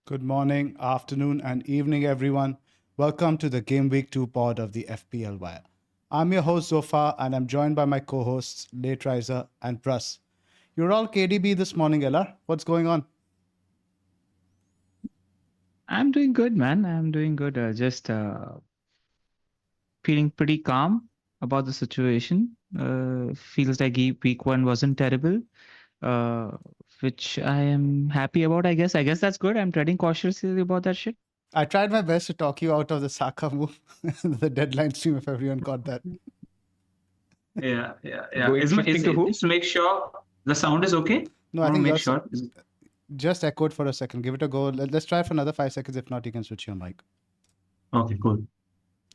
Good morning, afternoon, and evening, everyone. Welcome to the Game Week 2 pod of the FPL Wire. I'm your host, Zoph, and I'm joined by my co-hosts, Late Riser and Pras. You're all KDB this morning, Ella. What's going on? I'm doing good, man. I'm doing good. Just feeling pretty calm about the situation. Feels like week one wasn't terrible, uh, which I am happy about, I guess. I guess that's good. I'm treading cautiously about that shit. I tried my best to talk you out of the Saka move, the deadline stream, if everyone got that. Yeah. Shifting to who? Just to make sure the sound is okay. No, I think make sure. Just echoed for a second. Give it a go. Let's try for another 5 seconds. If not, you can switch your mic. Okay, cool.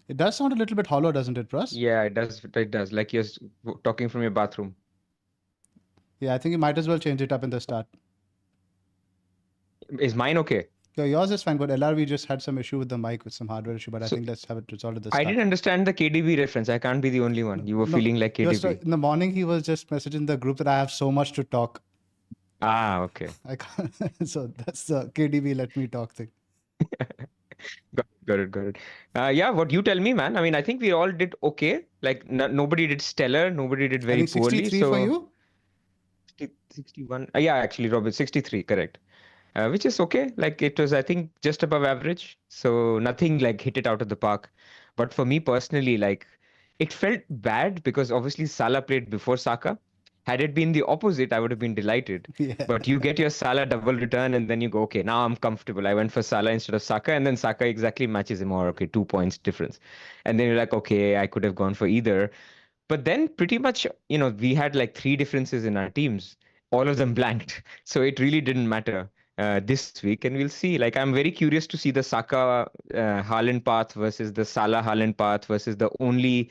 It does sound a little bit hollow, doesn't it, Pras? Yeah, it does. It does. Like you're talking from your bathroom. Yeah, I think you might as well change it up in the start. Is mine okay? Yeah, yours is fine, but LRV just had some issue with the mic with some hardware issue, but I think let's have it resolved at the start. I didn't understand the KDB reference. I can't be the only one. You were feeling like KDB. In the morning, he was just messaging the group that I have so much to talk. Ah, okay. I can't, so that's the KDB let me talk thing. Got it. Yeah, what you tell me, man. I mean, I think we all did okay. Like nobody did stellar. Nobody did very poorly. 63 for you? 61. Yeah, actually, Robert, 63, correct. Which is okay. Like it was, I think, just above average. So nothing like hit it out of the park. But for me personally, like it felt bad because obviously Salah played before Saka. Had it been the opposite, I would have been delighted. Yeah. But you get your Salah double return and then you go, okay, now I'm comfortable. I went for Salah instead of Saka, and then Saka exactly matches him, or okay, 2 points difference. And then you're like, okay, I could have gone for either. But then pretty much, we had like 3 differences in our teams. All of them blanked. So it really didn't matter this week. And we'll see. Like, I'm very curious to see the Saka Haaland path versus the Salah Haaland path versus the only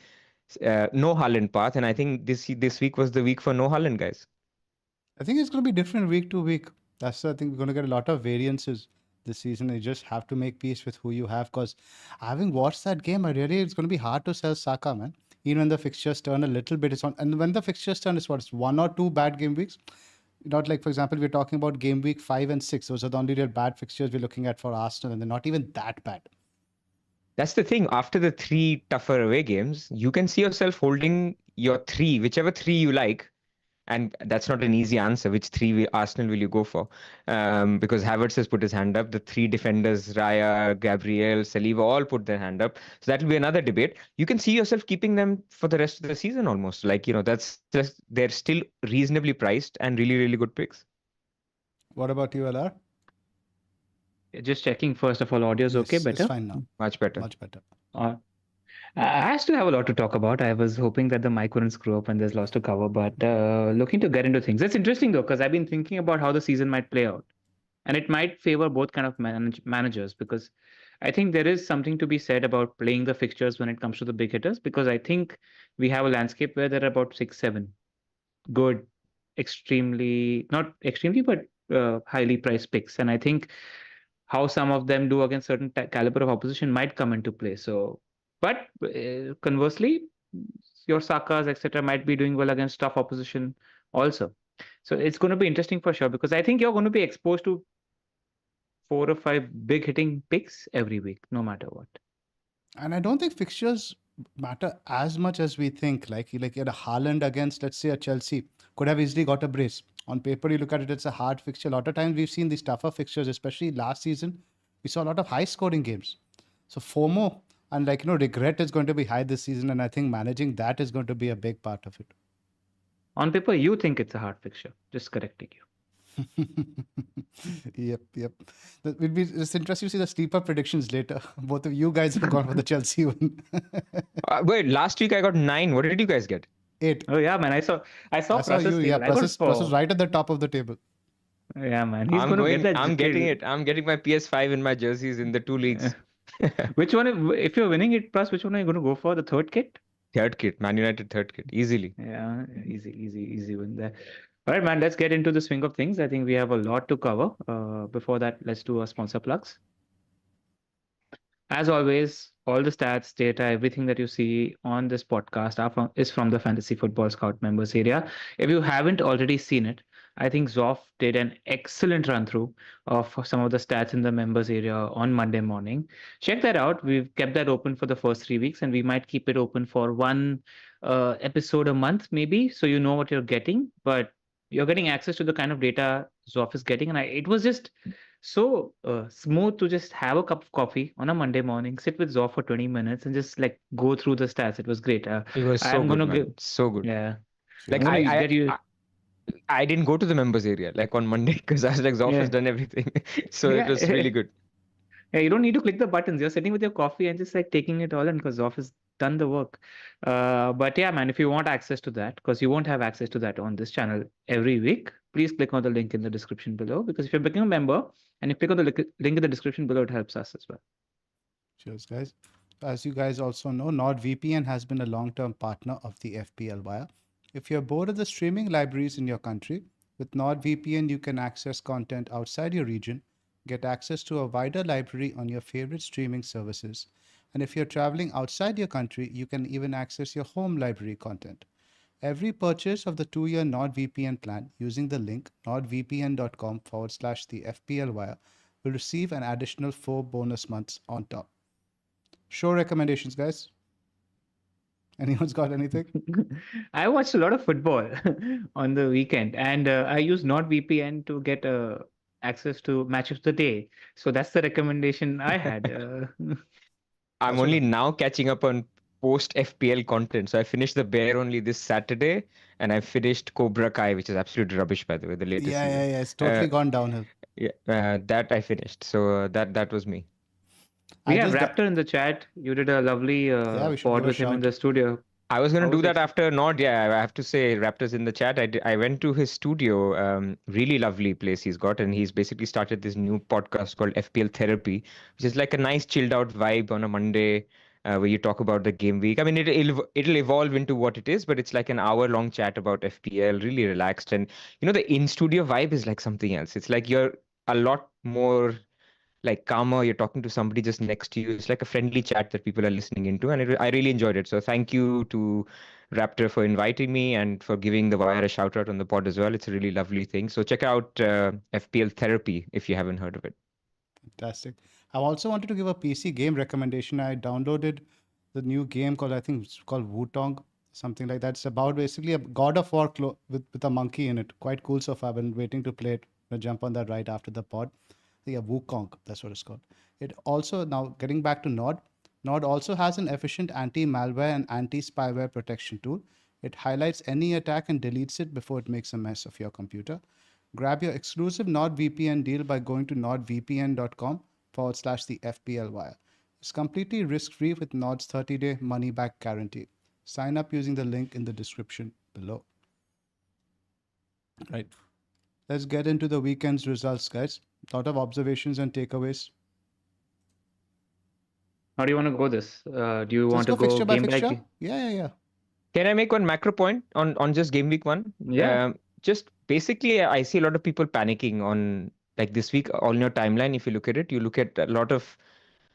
no Haaland path. And I think this week was the week for no Haaland, guys. I think it's going to be different week to week. I think we're going to get a lot of variances this season. You just have to make peace with who you have, because having watched that game, it's going to be hard to sell Saka, man. Even when the fixtures turn a little bit, and when the fixtures turn, it's 1 or 2 bad game weeks. Not like, for example, we're talking about game week 5 and 6. Those are the only real bad fixtures we're looking at for Arsenal, and they're not even that bad. That's the thing. After the 3 tougher away games, you can see yourself holding your 3, whichever 3 you like. And that's not an easy answer. Which 3 Arsenal will you go for? Because Havertz has put his hand up. The 3 defenders, Raya, Gabriel, Saliba, all put their hand up. So that will be another debate. You can see yourself keeping them for the rest of the season almost. Like, that's just, they're still reasonably priced and really, really good picks. What about you, LR? Just checking, first of all, audio is okay, better? It's fine now. Much better. I still have a lot to talk about. I was hoping that the mic wouldn't screw up and there's lots to cover, but looking to get into things. It's interesting though, because I've been thinking about how the season might play out, and it might favor both kind of managers, because I think there is something to be said about playing the fixtures when it comes to the big hitters, because I think we have a landscape where there are about 6-7 good, not extremely, but highly priced picks, and I think how some of them do against certain caliber of opposition might come into play. So, but conversely, your Sakas, etc., might be doing well against tough opposition also. So it's going to be interesting for sure, because I think you're going to be exposed to 4 or 5 big hitting picks every week, no matter what. And I don't think fixtures matter as much as we think. Like you had a Haaland against, let's say, a Chelsea, could have easily got a brace. On paper, you look at it, it's a hard fixture. A lot of times we've seen these tougher fixtures, especially last season. We saw a lot of high scoring games. So FOMO and regret is going to be high this season. And I think managing that is going to be a big part of it. On paper, you think it's a hard fixture. Just correcting you. Yep. It's interesting to see the sleeper predictions later. Both of you guys have gone for the Chelsea one. Wait, last week I got 9. What did you guys get? 8. Oh yeah, man! I saw you. Yeah, Pras is right at the top of the table. Yeah, man. I'm getting it. I'm getting my PS5 in my jerseys in the 2 leagues. Which one? If you're winning it, Plus, which one are you going to go for? The third kit? Third kit, Man United third kit, easily. Yeah, easy win there. All right, man. Let's get into the swing of things. I think we have a lot to cover. Before that, let's do our sponsor plugs. As always, all the stats, data, everything that you see on this podcast is from the Fantasy Football Scout members area. If you haven't already seen it, I think Zoph did an excellent run through of some of the stats in the members area on Monday morning. Check that out. We've kept that open for the first 3 weeks, and we might keep it open for one episode a month, maybe, so you know what you're getting. But you're getting access to the kind of data Zoph is getting, and it was just so smooth to just have a cup of coffee on a Monday morning, sit with Zoph for 20 minutes, and just like go through the stats. It was great. It was so I'm good, gonna give, man. So good. yeah, I'm Like Cheers. gonna I, get you. I I didn't go to the members area like on Monday because I was like, Zoff has Yeah. done everything. So it was Yeah. really good. Yeah, you don't need to click the buttons. You're sitting with your coffee and just like taking it all in because Zoff has done the work. But yeah, man, if you want access to that, because you won't have access to that on this channel every week, please click on the link in the description below. Because if you're becoming a member and you click on the link in the description below, it helps us as well. Cheers, guys. As you guys also know, NordVPN has been a long-term partner of the FPL Wire. If you're bored of the streaming libraries in your country, with NordVPN you can access content outside your region, get access to a wider library on your favorite streaming services, and if you're traveling outside your country, you can even access your home library content. Every purchase of the 2-year NordVPN plan using the link nordvpn.com/the FPL Wire will receive an additional 4 bonus months on top. Show recommendations, guys. Anyone's got anything? I watched a lot of football on the weekend, and I use NordVPN to get access to match of the day. So that's the recommendation I had. I'm That's what. only now catching up on post FPL content. So I finished The Bear only this Saturday, and I finished Cobra Kai, which is absolute rubbish, by the way, the latest Yeah, yeah, season. yeah. It's Uh, totally gone downhill. yeah, that I finished. So that was me. We I have just, Raptor in the chat. You did a lovely yeah, we should pod give a with him in shout. the studio. I was gonna How do was that it? after Nod. Yeah, I have to say, Raptors in the chat. I went to his studio. Really lovely place he's got, and he's basically started this new podcast called FPL Therapy, which is like a nice chilled out vibe on a Monday, where you talk about the game week. I mean, it'll evolve into what it is, but it's like an hour long chat about FPL, really relaxed, and the in studio vibe is like something else. It's like you're a lot more like calmer. You're talking to somebody just next to you. It's like a friendly chat that people are listening into, and I really enjoyed it. So thank you to Raptor for inviting me and for giving the Wire a shout out on the pod as well. It's a really lovely thing. So check out FPL Therapy if you haven't heard of it. Fantastic. I also wanted to give a PC game recommendation. I downloaded the new game called, I think it's called Wutong, something like that. It's about basically a God of War with a monkey in it. Quite cool so far. I've been waiting to play it. I'll jump on that right after the pod. Yeah, Wukong, that's what it's called. It also, now getting back to Nord also has an efficient anti-malware and anti-spyware protection tool. It highlights any attack and deletes it before it makes a mess of your computer. Grab your exclusive NordVPN deal by going to nordvpn.com/the FPL Wire. It's completely risk-free with Nord's 30-day money-back guarantee. Sign up using the link in the description below. Right. Let's get into the weekend's results, guys. A lot of observations and takeaways. How do you want to go this? Do you Let's want to go go fixture by game by fixture. game? Yeah. Can I make one macro point on just game week one? Yeah. Just basically, I see a lot of people panicking on like this week on your timeline. If you look at it, you look at a lot of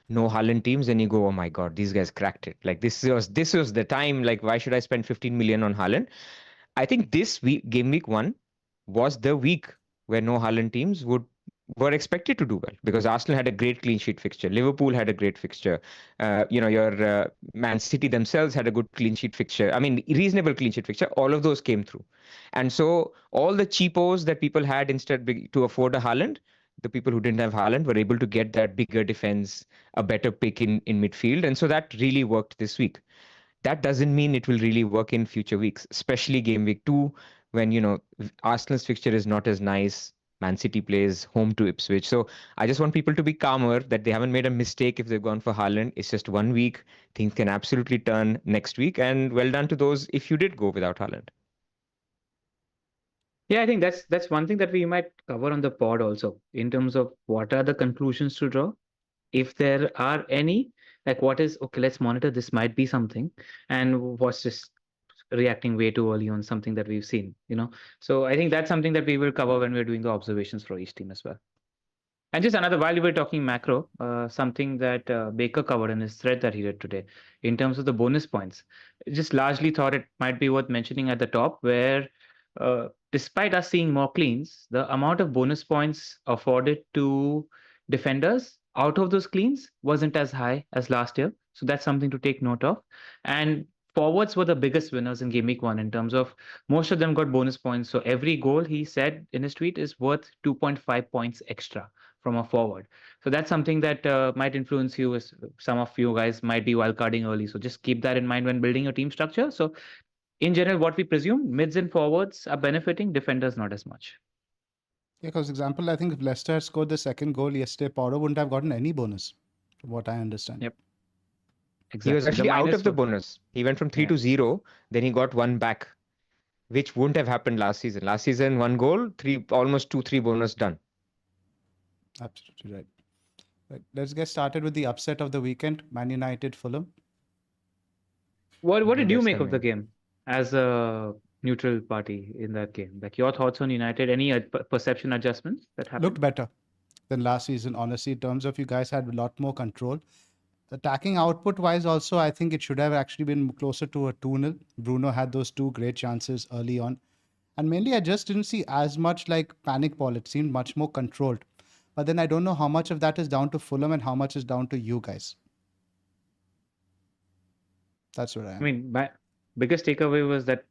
no Haaland teams and you go, oh my God, these guys cracked it. Like this was the time. Like, why should I spend 15 million on Haaland? I think this week, game week one, was the week where no Haaland teams were expected to do well because Arsenal had a great clean sheet fixture. Liverpool had a great fixture. Your Man City themselves had a good clean sheet fixture. I mean, reasonable clean sheet fixture. All of those came through, and so all the cheapos that people had instead to afford a Haaland, the people who didn't have Haaland were able to get that bigger defense, a better pick in midfield, and so that really worked this week. That doesn't mean it will really work in future weeks, especially game week two, when Arsenal's fixture is not as nice. Man City plays home to Ipswich. So I just want people to be calmer that they haven't made a mistake if they've gone for Haaland. It's just 1 week. Things can absolutely turn next week. And well done to those if you did go without Haaland. Yeah, I think that's one thing that we might cover on the pod also in terms of what are the conclusions to draw. If there are any, like what is okay, let's monitor this might be something, and what's just reacting way too early on something that we've seen. So I think that's something that we will cover when we're doing the observations for each team as well. And just another, while we were talking macro, something that Baker covered in his thread that he did today in terms of the bonus points. Just largely thought it might be worth mentioning at the top where despite us seeing more cleans, the amount of bonus points afforded to defenders out of those cleans wasn't as high as last year. So that's something to take note of. And forwards were the biggest winners in Game Week 1 in terms of most of them got bonus points. So every goal, he said in his tweet, is worth 2.5 points extra from a forward. So that's something that might influence you, as some of you guys might be wildcarding early. So just keep that in mind when building your team structure. So in general, what we presume, mids and forwards are benefiting, defenders not as much. Yeah, because example, I think if Leicester had scored the second goal yesterday, Porro wouldn't have gotten any bonus, from what I understand. Yep. He was Exactly. actually out of the were- bonus. He went from 3 Yeah. to 0, then he got one back, which wouldn't have happened last season. Last season, one goal, almost 2-3 bonus done. Absolutely right. Right. Let's get started with the upset of the weekend, Man United Fulham. What did you Yes, make I of the mean. game as a neutral party in that game? Like your thoughts on United? Any perception adjustments that happened? Looked better than last season, honestly, in terms of you guys had a lot more control. Attacking output wise, also, I think it should have actually been closer to a 2-0. Bruno had those two great chances early on. And mainly, I just didn't see as much like panic ball. It seemed much more controlled. But then I don't know how much of that is down to Fulham and how much is down to you guys. That's where I I am. mean, my biggest takeaway was that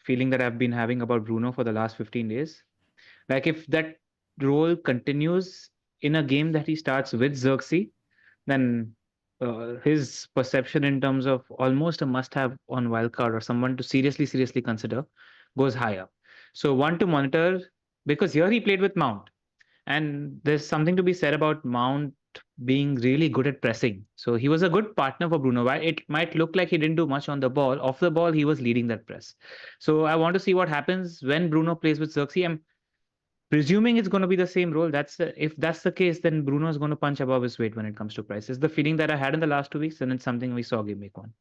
feeling that I've been having about Bruno for the last 15 days. Like if that role continues in a game that he starts with Xerxes, then his perception in terms of almost a must-have on wildcard or someone to seriously consider goes higher. So one to monitor, because here he played with Mount, and there's something to be said about Mount being really good at pressing. So he was a good partner for Bruno. While it might look like he didn't do much on the ball, off the ball he was leading that press. So I want to see what happens when Bruno plays with Xerxes. I'm presuming it's going to be the same role. If that's the case, then Bruno is going to punch above his weight when it comes to price. It's the feeling that I had in the last 2 weeks, and it's something we saw Game Week 1.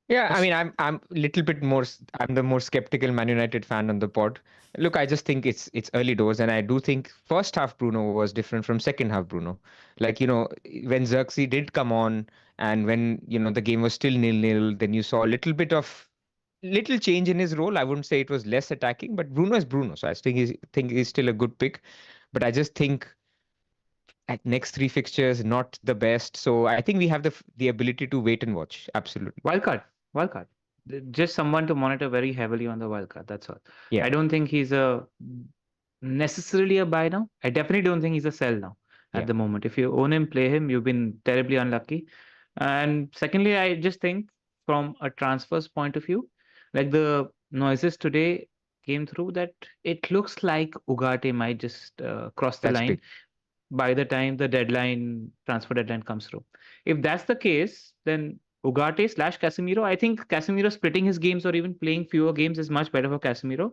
Yeah, I Yes. mean, I'm a little bit more. I'm the more skeptical Man United fan on the pod. Look, I just think it's early doors, and I do think first half Bruno was different from second half Bruno. Like when Xerxes did come on, and when the game was still 0-0, then you saw a little change in his role. I wouldn't say it was less attacking, but Bruno is Bruno, so I think he's still a good pick. But I just think at next three fixtures not the best. So I think we have the ability to wait and watch. Absolutely. Wildcard. Just someone to monitor very heavily on the wildcard. That's all. Yeah. I don't think he's necessarily a buy now. I definitely don't think he's a sell now at Yeah. the moment. If you own him, play him. You've been terribly unlucky. And secondly, I just think from a transfers point of view, like the noises today came through that it looks like Ugarte might just cross the That's line big. by the time the transfer deadline comes through. If that's the case, then Ugarte / Casemiro, I think Casemiro splitting his games or even playing fewer games is much better for Casemiro.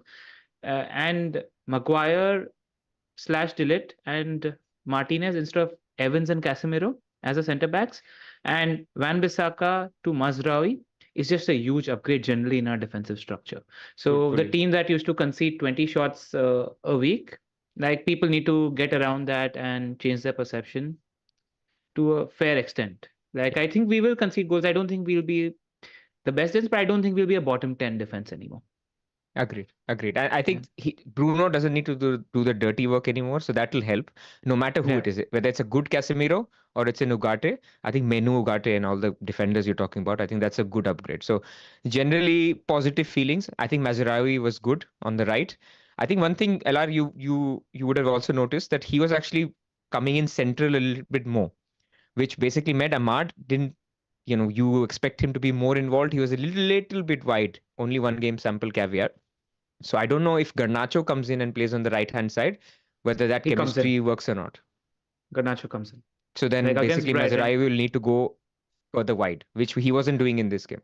And Maguire / Dillet and Martinez instead of Evans and Casemiro as a centre backs, and Van Bissaka to Mazraoui is just a huge upgrade generally in our defensive structure. So the Hopefully. team that used to concede 20 shots a week, like people need to get around that and change their perception to a fair extent. Like I think we will concede goals. I don't think we'll be the best defense, but I don't think we'll be a bottom 10 defense anymore. Agreed. I Yeah. think Bruno doesn't need to do the dirty work anymore, so that will help. No matter who Yeah. it is, whether it's a good Casemiro or it's an Ugarte. I think Menu Ugarte and all the defenders you're talking about, I think that's a good upgrade. So generally positive feelings. I think Mazraoui was good on the right. I think one thing, LR, you would have also noticed that he was actually coming in central a little bit more, which basically meant Ahmad didn't. You expect him to be more involved. He was a little bit wide. Only one game sample caveat. So I don't know if Garnacho comes in and plays on the right hand side, whether that He comes in. chemistry works or not. Garnacho comes in. So then Like against basically Brighton. Mazraoui will need to go further wide, which he wasn't doing in this game.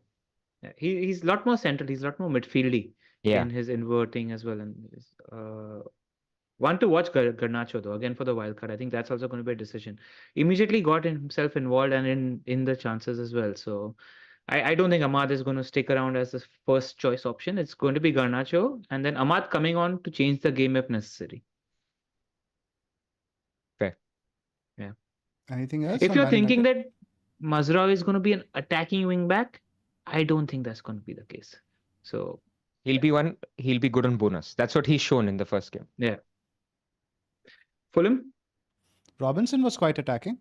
Yeah, he's a lot more central. He's a lot more midfieldy Yeah, in his inverting as well. And one to watch Garnacho though. Again for the wild card, I think that's also going to be a decision. Immediately got himself involved and in the chances as well. So I don't think Ahmad is going to stick around as the first choice option. It's going to be Garnacho and then Ahmad coming on to change the game if necessary. fair. Yeah. Anything else If on you're Man thinking United? that Mazraoui is going to be an attacking wing back, I don't think that's going to be the case. So He'll be good on bonus. That's what he's shown in the first game. Yeah. Fulham, Robinson was quite attacking.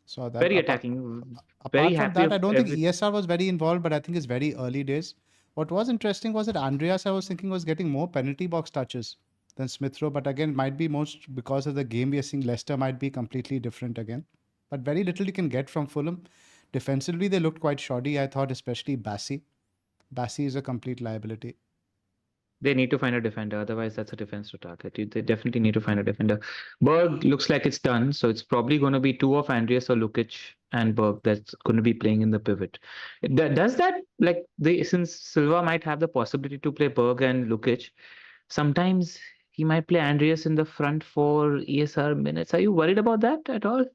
So that very attacking, very apart from happy that, of I don't think every. ESR was very involved, but I think it's very early days. What was interesting was that Andreas, I was thinking, was getting more penalty box touches than Smith Rowe, but again, might be most because of the game we are seeing. Leicester might be completely different again, but very little you can get from Fulham. Defensively, they looked quite shoddy. I thought, especially Bassi. Bassi is a complete liability. They need to find a defender, otherwise that's a defense to target. They definitely need to find a defender. Berg looks like it's done, so it's probably going to be two of Andreas or Lukic and Berg that's going to be playing in the pivot. Does that, like, since Silva might have the possibility to play Berg and Lukic, sometimes he might play Andreas in the front for ESR minutes. Are you worried about that at all?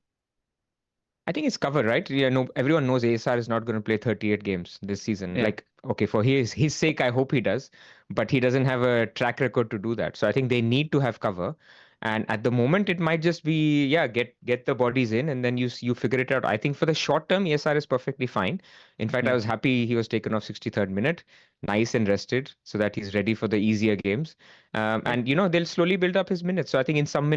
I think it's covered, right? Yeah, no, everyone knows ASR is not going to play 38 games this season. Yeah. Like, okay, for his sake, I hope he does, but he doesn't have a track record to do that. So I think they need to have cover. And at the moment, it might just be, yeah, get the bodies in, and then you figure it out. I think for the short term, ESR is perfectly fine. In fact, I Yeah. was happy he was taken off 63rd minute, nice and rested, so that he's ready for the easier games. And they'll slowly build up his minutes. So I think in some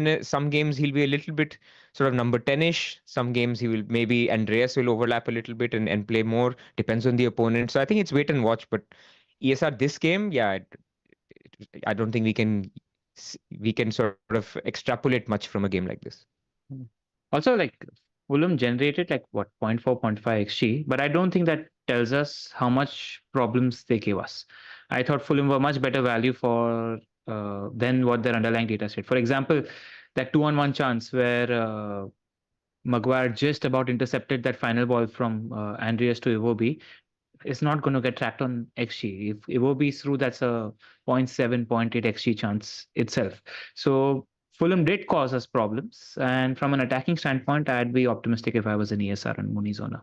games he'll be a little bit sort of number 10-ish. Some games he will, maybe Andreas will overlap a little bit and play more. Depends on the opponent. So I think it's wait and watch. But ESR this game, yeah, I don't think we can sort of extrapolate much from a game like this. Also, like, Fulham generated like what 0.4, 0.5 xg, but I don't think that tells us how much problems they gave us. I thought Fulham were much better value for than what their underlying data said. For example, that 2-on-1 chance where Maguire just about intercepted that final ball from Andreas to Iwobi is not going to get tracked on XG. If Iwobi is through, that's a 0.7, 0.8 XG chance itself. So Fulham did cause us problems. And from an attacking standpoint, I'd be optimistic if I was an ESR and Muni's owner.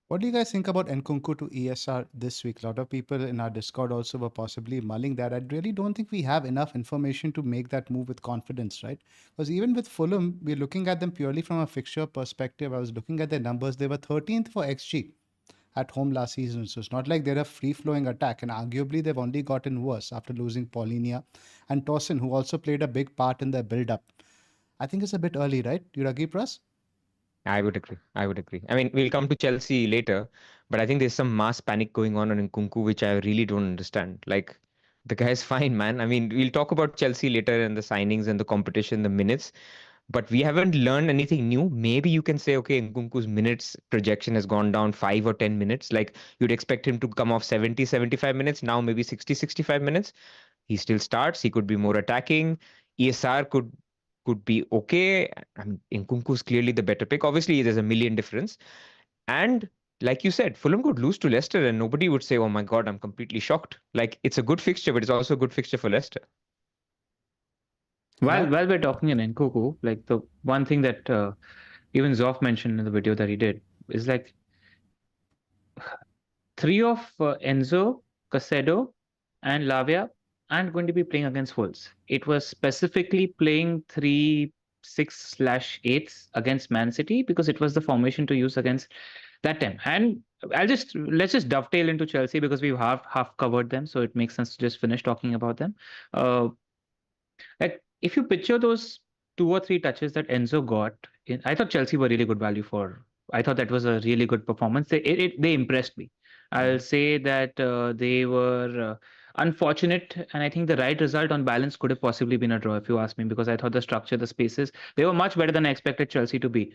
What do you guys think about Nkunku to ESR this week? A lot of people in our Discord also were possibly mulling that. I really don't think we have enough information to make that move with confidence, right? Because even with Fulham, we're looking at them purely from a fixture perspective. I was looking at their numbers. They were 13th for XG at home last season. So it's not like they're a free-flowing attack. And arguably, they've only gotten worse after losing Paulinia and Tosin, who also played a big part in their build-up. I think it's a bit early, right? You agree, Pras? I would agree. I mean, we'll come to Chelsea later, but I think there's some mass panic going on in Nkunku, which I really don't understand. Like, the guy's fine, man. I mean, we'll talk about Chelsea later and the signings and the competition, the minutes, but we haven't learned anything new. Maybe you can say, okay, Nkunku's minutes projection has gone down 5 or 10 minutes. Like, you'd expect him to come off 70, 75 minutes, now maybe 60, 65 minutes. He still starts. He could be more attacking. ESR could be okay. I mean, Nkunku's clearly the better pick. Obviously, there's a million difference. And like you said, Fulham could lose to Leicester and nobody would say, oh my God, I'm completely shocked. Like, it's a good fixture, but it's also a good fixture for Leicester. While we're talking in Nkunku, like the one thing that even Zoph mentioned in the video that he did is like 3 of Enzo, Casedo, and Lavia aren't going to be playing against Wolves. It was specifically playing 3-6/8 against Man City because it was the formation to use against that time. And let's just dovetail into Chelsea because we've half covered them, so it makes sense to just finish talking about them. Like, if you picture those 2 or 3 touches that Enzo got, I thought Chelsea were really good value for. I thought that was a really good performance. They impressed me. I'll say that they were unfortunate, and I think the right result on balance could have possibly been a draw, if you ask me, because I thought the structure, the spaces, they were much better than I expected Chelsea to be.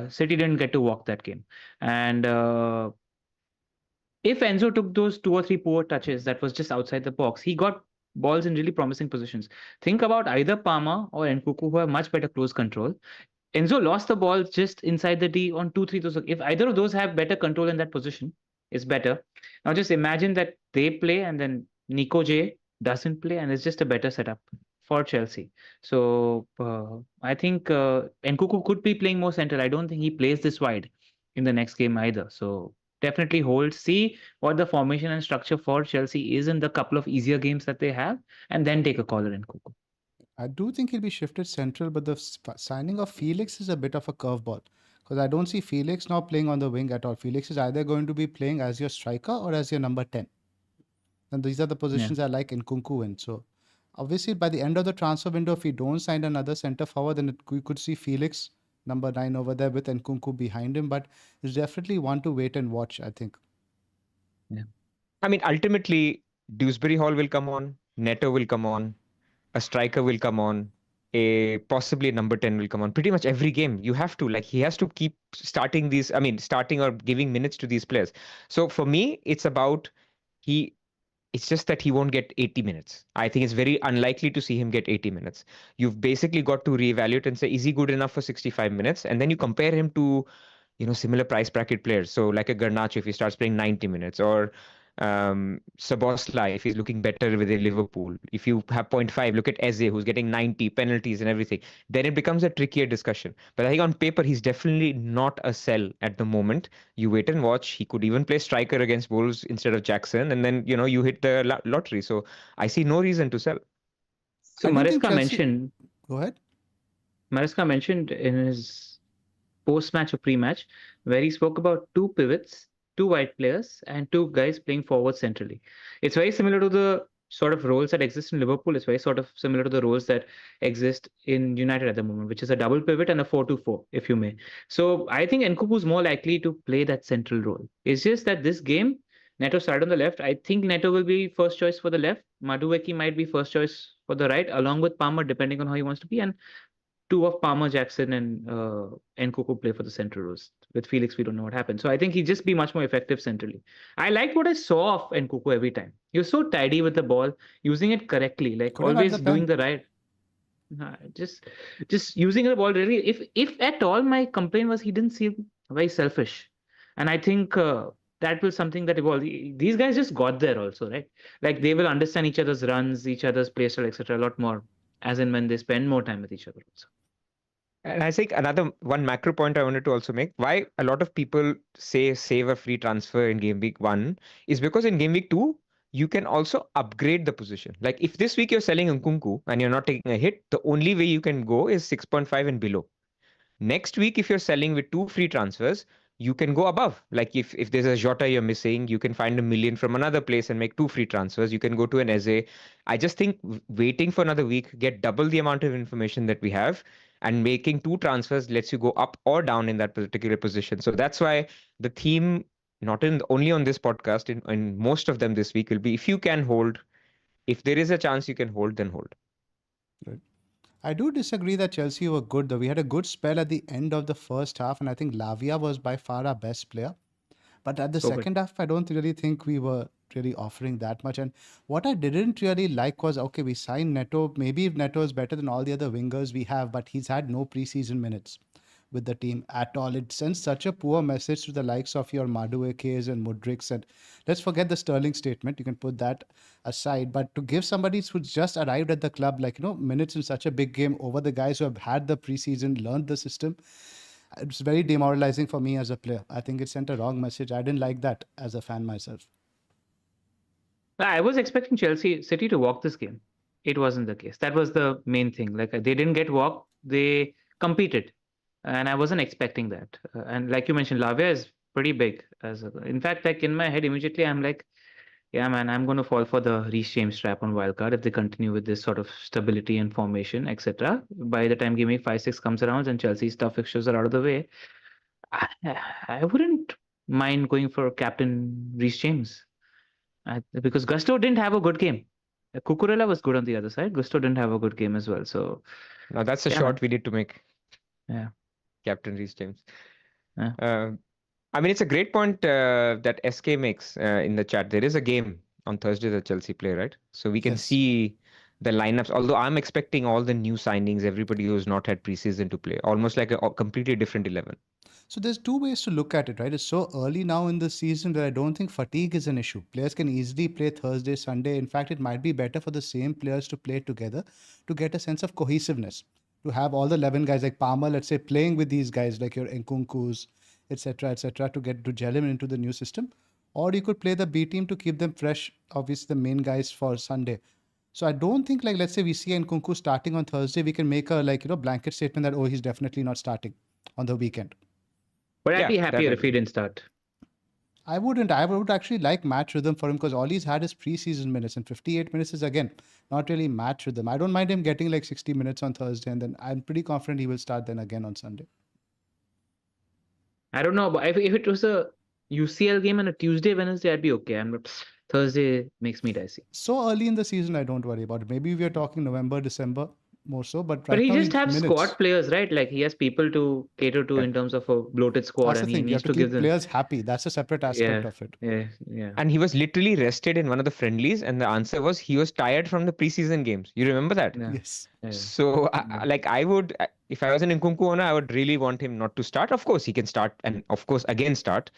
City didn't get to walk that game, and if Enzo took those 2 or 3 poor touches that was just outside the box, he got balls in really promising positions. Think about either Palmer or Nkunku, who have much better close control. Enzo lost the ball just inside the D on 2-3. If either of those have better control in that position, it's better. Now just imagine that they play and then Nico J doesn't play, and it's just a better setup for Chelsea. So I think Nkunku could be playing more central. I don't think he plays this wide in the next game either. So definitely hold. See what the formation and structure for Chelsea is in the couple of easier games that they have, and then take a call on Nkunku. I do think he'll be shifted central, but the signing of Felix is a bit of a curveball Because I don't see Felix now playing on the wing at all. Felix is either going to be playing as your striker or as your number 10. And these are the positions I like Nkunku in. So obviously, by the end of the transfer window, if we don't sign another centre forward, then we could see Felix number 9 over there with Nkunku behind him. But it's definitely one to wait and watch, I think. Yeah. I mean, ultimately, Dewsbury Hall will come on, Neto will come on, a striker will come on, a possibly number 10 will come on. Pretty much every game, you have to, like, he has to keep starting these, I mean, starting or giving minutes to these players. So for me, it's about he it's just that he won't get 80 minutes. I think it's very unlikely to see him get 80 minutes. You've basically got to reevaluate and say, is he good enough for 65 minutes? And then you compare him to, similar price bracket players. So like a Garnacho, if he starts playing 90 minutes, or Sabosla, if he's looking better with a Liverpool. If you have zero 0.5, look at Eze, who's getting 90 penalties and everything. Then it becomes a trickier discussion. But I think on paper, he's definitely not a sell at the moment. You wait and watch. He could even play striker against Wolves instead of Jackson, and then you hit the lottery. So I see no reason to sell. So I do think Maresca Chelsea... Go ahead. Maresca mentioned in his post-match or pre-match where he spoke about two pivots, two wide players, and two guys playing forward centrally. It's very similar to the sort of roles that exist in Liverpool. It's very sort of similar to the roles that exist in United at the moment, which is a double pivot and a 4-2-4, if you may. So I think Nkunku is more likely to play that central role. It's just that this game, Neto started on the left. I think Neto will be first choice for the left. Madueke might be first choice for the right, along with Palmer, depending on how he wants to be. And two of Palmer, Jackson, and Nkunku play for the central roles. With Felix, we don't know what happened. So I think he'd just be much more effective centrally. I liked what I saw of Nkunku every time. He was so tidy with the ball, using it correctly, like Couldn't always have the doing pen. the right. Just using the ball really. If at all, my complaint was he didn't seem very selfish, and I think that was something that evolved. These guys just got there also, right? Like they will understand each other's runs, each other's play style, etc. a lot more, as in when they spend more time with each other also. And I think another one macro point I wanted to also make, why a lot of people say save a free transfer in game week 1 is because in game week 2, you can also upgrade the position. Like if this week you're selling Nkunku and you're not taking a hit, the only way you can go is 6.5 and below. Next week, if you're selling with 2 free transfers, you can go above. Like if there's a Jota you're missing, you can find 1 million from another place and make 2 free transfers. You can go to an Eze. I just think waiting for another week, get double the amount of information that we have, and making 2 transfers lets you go up or down in that particular position. So that's why the theme, not in only on this podcast, in most of them this week will be, if you can hold, if there is a chance you can hold, then hold. Right. I do disagree that Chelsea were good, though. We had a good spell at the end of the first half, and I think Lavia was by far our best player. But at the So good. second half, I don't really think we were really offering that much. And what I didn't really like was, okay, we signed Neto. Maybe if Neto is better than all the other wingers we have, but he's had no preseason minutes with the team at all. It sends such a poor message to the likes of your Maduekes and Mudriks. And let's forget the Sterling statement. You can put that aside. But to give somebody who's just arrived at the club, like, minutes in such a big game over the guys who have had the preseason, learned the system, it's very demoralizing for me as a player. I think it sent a wrong message. I didn't like that as a fan myself. I was expecting City to walk this game. It wasn't the case. That was the main thing. Like they didn't get walked. They competed, and I wasn't expecting that. And like you mentioned, Lavia is pretty big. In fact, like in my head, immediately I'm like, yeah, man, I'm going to fall for the Reece James trap on Wildcard if they continue with this sort of stability and formation, etc. By the time Game Week 5-6 comes around and Chelsea's tough fixtures are out of the way, I, I wouldn't mind going for Captain Reece James. Because Gusto didn't have a good game. Cucurella was good on the other side. Gusto didn't have a good game as well. So Now that's a yeah, shot man. we need to make. Yeah. Captain Reece James. Yeah. I mean, it's a great point that SK makes in the chat. There is a game on Thursday that Chelsea play, right? So we can Yes. see the lineups. Although I'm expecting all the new signings, everybody who's not had preseason to play, almost like a completely different 11. So there's two ways to look at it, right? It's so early now in the season that I don't think fatigue is an issue. Players can easily play Thursday, Sunday. In fact, it might be better for the same players to play together to get a sense of cohesiveness. To have all the 11 guys like Palmer, let's say, playing with these guys like your Nkunkus, etc., to get to gel him into the new system. Or you could play the B team to keep them fresh, obviously the main guys for Sunday. So I don't think, like, let's say we see Nkunku starting on Thursday, we can make a blanket statement that, oh, he's definitely not starting on the weekend. But I'd Yeah, be that happier I if he agree. didn't start. I wouldn't. I would actually like match rhythm for him because all he's had is preseason minutes, and 58 minutes is again not really match rhythm. I don't mind him getting like 60 minutes on Thursday, and then I'm pretty confident he will start then again on Sunday. I don't know, but if it was a UCL game on a Tuesday, Wednesday, I'd be okay. And Thursday makes me dicey. So early in the season, I don't worry about it. Maybe we are talking November, December more so, but But right he now just he has minutes. squad players, right? Like he has people to cater to Yeah. in terms of a bloated squad, That's the and he thing. You have needs to to give keep them. players happy. That's a separate aspect Yeah, of it. yeah. And he was literally rested in one of the friendlies, and the answer was he was tired from the preseason games. You remember that? Yeah, Yes. yeah. So, Yeah. like, I would, if I was an Nkunku owner, I would really want him not to start. Of course, he can start, and of course, again start.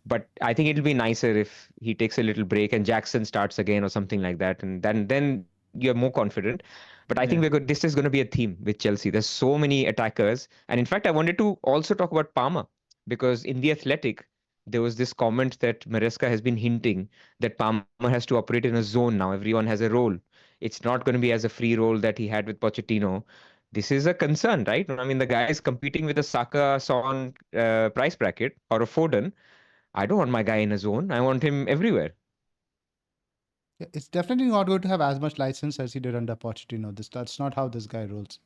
But I think it'll be nicer if he takes a little break and Jackson starts again or something like that, and then you're more confident. But I think Yeah. we're good. This is going to be a theme with Chelsea. There's so many attackers, and in fact, I wanted to also talk about Palmer because in the Athletic there was this comment that Maresca has been hinting that Palmer has to operate in a zone now. Everyone has a role. It's not going to be as a free role that he had with Pochettino. This is a concern, right? I mean, the guy is competing with a Saka, Son price bracket or a Foden. I don't want my guy in a zone. I want him everywhere. Yeah, it's definitely not going to have as much license as he did under Pochettino. That's not how this guy rolls.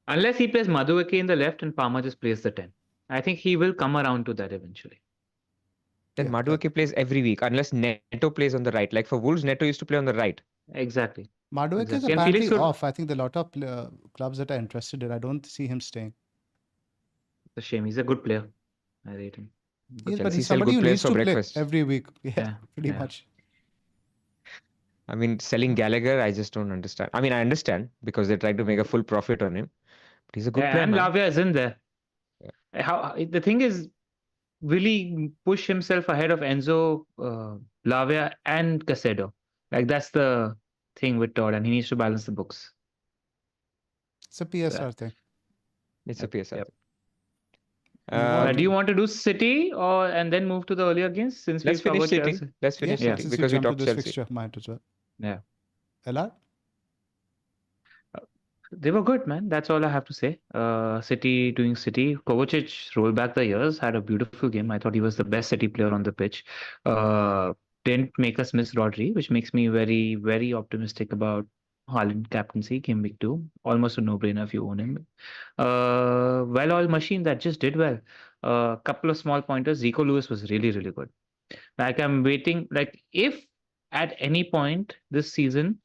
Unless he plays Madueke in the left and Palmer just plays the 10. I think he will come around to that eventually. Then Yeah, Madueke plays every week unless Neto plays on the right. Like for Wolves, Neto used to play on the right. Exactly. Madueke is Exactly. And Felix apparently would. off. I think the lot of clubs that are interested in, I don't see him staying. It's a shame. He's a good player. I rate him. Yes, but Chelsea he's sell somebody good who players needs for to play breakfast. every week. Yeah, Yeah, pretty yeah. much. I mean, selling Gallagher, I just don't understand. I mean, I understand because they're trying to make a full profit on him. But he's a good Yeah, player, and man. Lavia is in there. Yeah. How the thing is, will he push himself ahead of Enzo, Lavia, and Casedo? Like that's the thing with Todd, and he needs to balance the books. It's a PSR thing. It's a Yep, PSR. yep. Move on Do you to, want to do City or and then move to the earlier games since Let's we've finish covered City. Chelsea? Let's yeah, finish Yeah. City since you because we jumped to talked this Chelsea. fixture, might as well. Yeah. LR? They were good, man. That's all I have to say. City doing City. Kovacic rolled back the years, had a beautiful game. I thought he was the best City player on the pitch. Uh, didn't make us miss Rodri, which makes me very, very optimistic about Haaland captaincy, game week 2. Almost a no-brainer if you own him. Well-oiled machine that just did well. A couple of small pointers. Zico Lewis was really, really good. Like I'm waiting. Like if at any point this season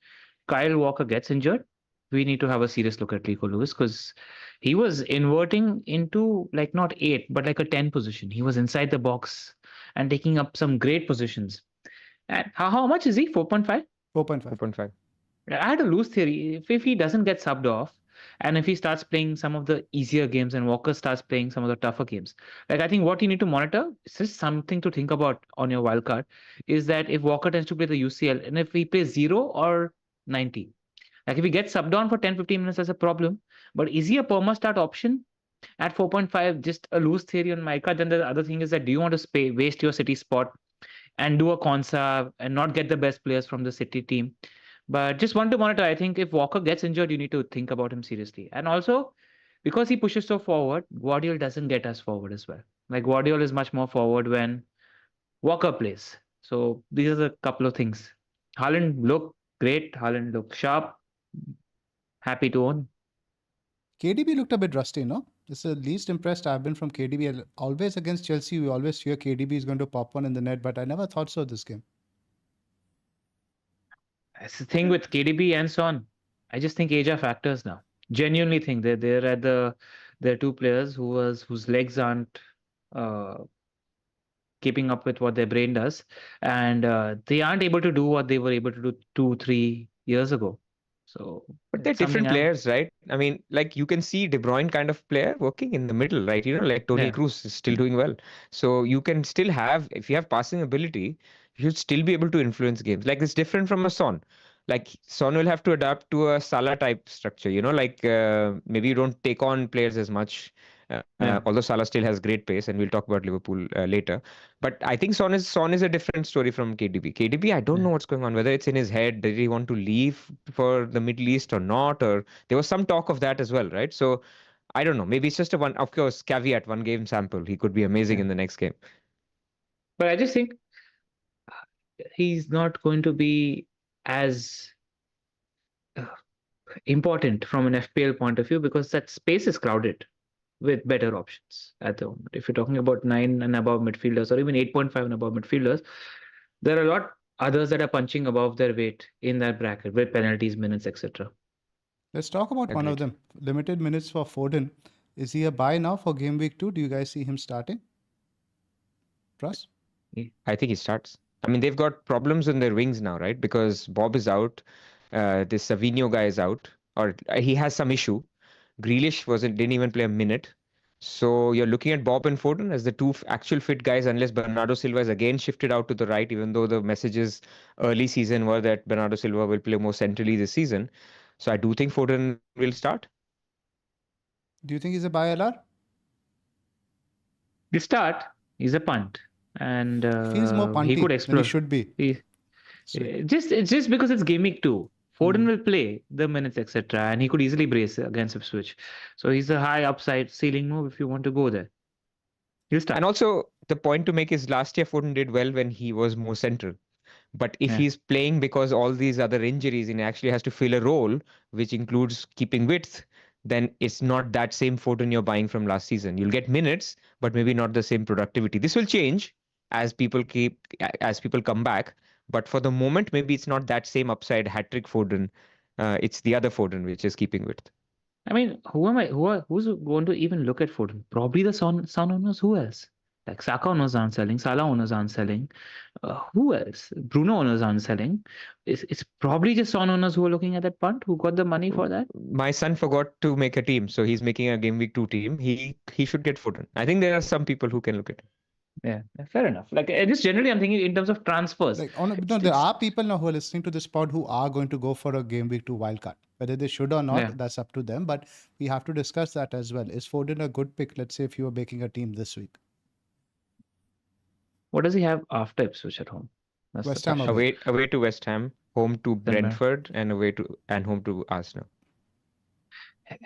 Kyle Walker gets injured, we need to have a serious look at Rico Lewis because he was inverting into like not 8, but like a 10 position. He was inside the box and taking up some great positions. And how much is he? 4.5? 4.5. 4.5. I had a loose theory. If he doesn't get subbed off, and if he starts playing some of the easier games and Walker starts playing some of the tougher games, like I think what you need to monitor, is just something to think about on your wild card, is that if Walker tends to play the UCL and if he plays 0 or 90, like if he gets subbed on for 10, 15 minutes, that's a problem. But is he a perma start option at 4.5? Just a loose theory on my card. Then the other thing is that do you want to waste your City spot and do a consa and not get the best players from the City team? But just want to monitor. I think if Walker gets injured, you need to think about him seriously. And also, because he pushes so forward, Guardiola doesn't get us forward as well. Like Guardiola is much more forward when Walker plays. So these are the couple of things. Haaland looked great. Haaland looked sharp. Happy to own. KDB looked a bit rusty, no? This is the least impressed I've been from KDB. Always against Chelsea, we always fear KDB is going to pop one in the net, but I never thought so this game. That's the thing with KDB and Son. I just think age are factors now. Genuinely think they're at they're two players whose legs aren't uh, keeping up with what their brain does, and they aren't able to do what they were able to do 2-3 years ago. So But they're it's something different players, right? I mean, like you can see De Bruyne kind of player working in the middle, right? You know, like Tony Yeah. Cruz is still doing well. So you can still have, if you have passing ability, you should still be able to influence games. Like it's different from a Son. Like Son will have to adapt to a Salah type structure, you know, like maybe you don't take on players as much. Yeah. Although Salah still has great pace, and we'll talk about Liverpool later. But I think Son is a different story from KDB. KDB, I don't Yeah. know what's going on. Whether it's in his head, did he want to leave for the Middle East or not? Or there was some talk of that as well, right? So I don't know. Maybe it's just a one, of course, caveat, one game sample. He could be amazing Yeah. in the next game. But I just think he's not going to be as uh, important from an FPL point of view because that space is crowded with better options at the moment. If you're talking about 9 and above midfielders or even 8.5 and above midfielders, there are a lot others that are punching above their weight in that bracket with penalties, minutes, etc. Let's talk about one of Agreed. them. Limited minutes for Foden. Is he a buy now for game week 2? Do you guys see him starting? Pras? I think he starts. I mean, they've got problems in their wings now, right? Because Bob is out. This Savinho guy is out, or he has some issue. Grealish didn't even play a minute. So you're looking at Bob and Foden as the two actual fit guys, unless Bernardo Silva is again shifted out to the right, even though the messages early season were that Bernardo Silva will play more centrally this season. So I do think Foden will start. Do you think he's a buy LR? The start is a punt, and Feels more punty he could than explore. he should be. It's just because it's game week 2. Foden Mm. will play the minutes, etc., and he could easily brace against Ipswich. So he's a high upside ceiling move if you want to go there. He'll start. And also, the point to make is last year Foden did well when he was more central. But if Yeah. he's playing because all these other injuries and he actually has to fill a role, which includes keeping width, then it's not that same Foden you're buying from last season. You'll get minutes, but maybe not the same productivity. This will change as people come back. But for the moment, maybe it's not that same upside hat-trick Foden. It's the other Foden which is keeping width. I mean, who's going to even look at Foden? Probably the Son owners. Who else? Like Saka owners aren't selling, Salah owners aren't selling. Who else? Bruno owners aren't selling. It's probably just Son owners who are looking at that punt, who got the money for that. My son forgot to make a team, so he's making a game week 2 team. He should get Foden. I think there are some people who can look at it. Yeah, fair enough. Like just generally, I'm thinking in terms of transfers. There are people now who are listening to this pod who are going to go for a game week 2 wildcard. Whether they should or not, Yeah. that's up to them. But we have to discuss that as well. Is Foden a good pick? Let's say if you were making a team this week. What does he have after Ipswich at home? That's West the Ham question. Away to West Ham, home to Then, Brentford, and home to Arsenal. You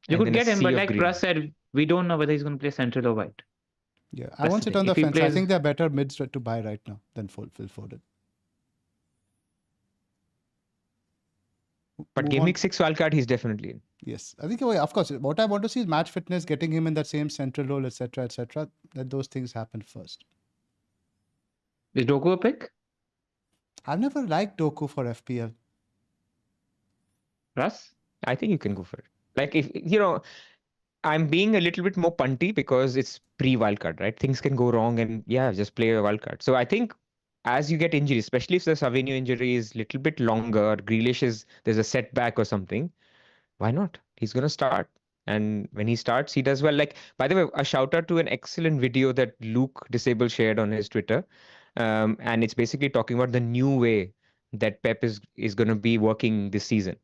And could then a get him, sea but of like green. Pras said, we don't know whether he's going to play central or wide. Yeah, I That's won't the sit on thing. the If he fence. I plays- think they're better mids to buy right now than Phil Foden. But Move game on. week 6 wildcard, he's definitely in. Yes, I think of course. What I want to see is match fitness, getting him in that same central role, etc., etc. Let those things happen first. Is Doku a pick? I've never liked Doku for FPL. Pras? I think you can go for it. Like if I'm being a little bit more punty because it's pre-wildcard, right? Things can go wrong and just play a wildcard. So I think as you get injuries, especially if the Savinho injury is a little bit longer, there's a setback or something, why not? He's going to start. And when he starts, he does well. Like, by the way, a shout out to an excellent video that Luke Disable shared on his Twitter. And it's basically talking about the new way that Pep is going to be working this season.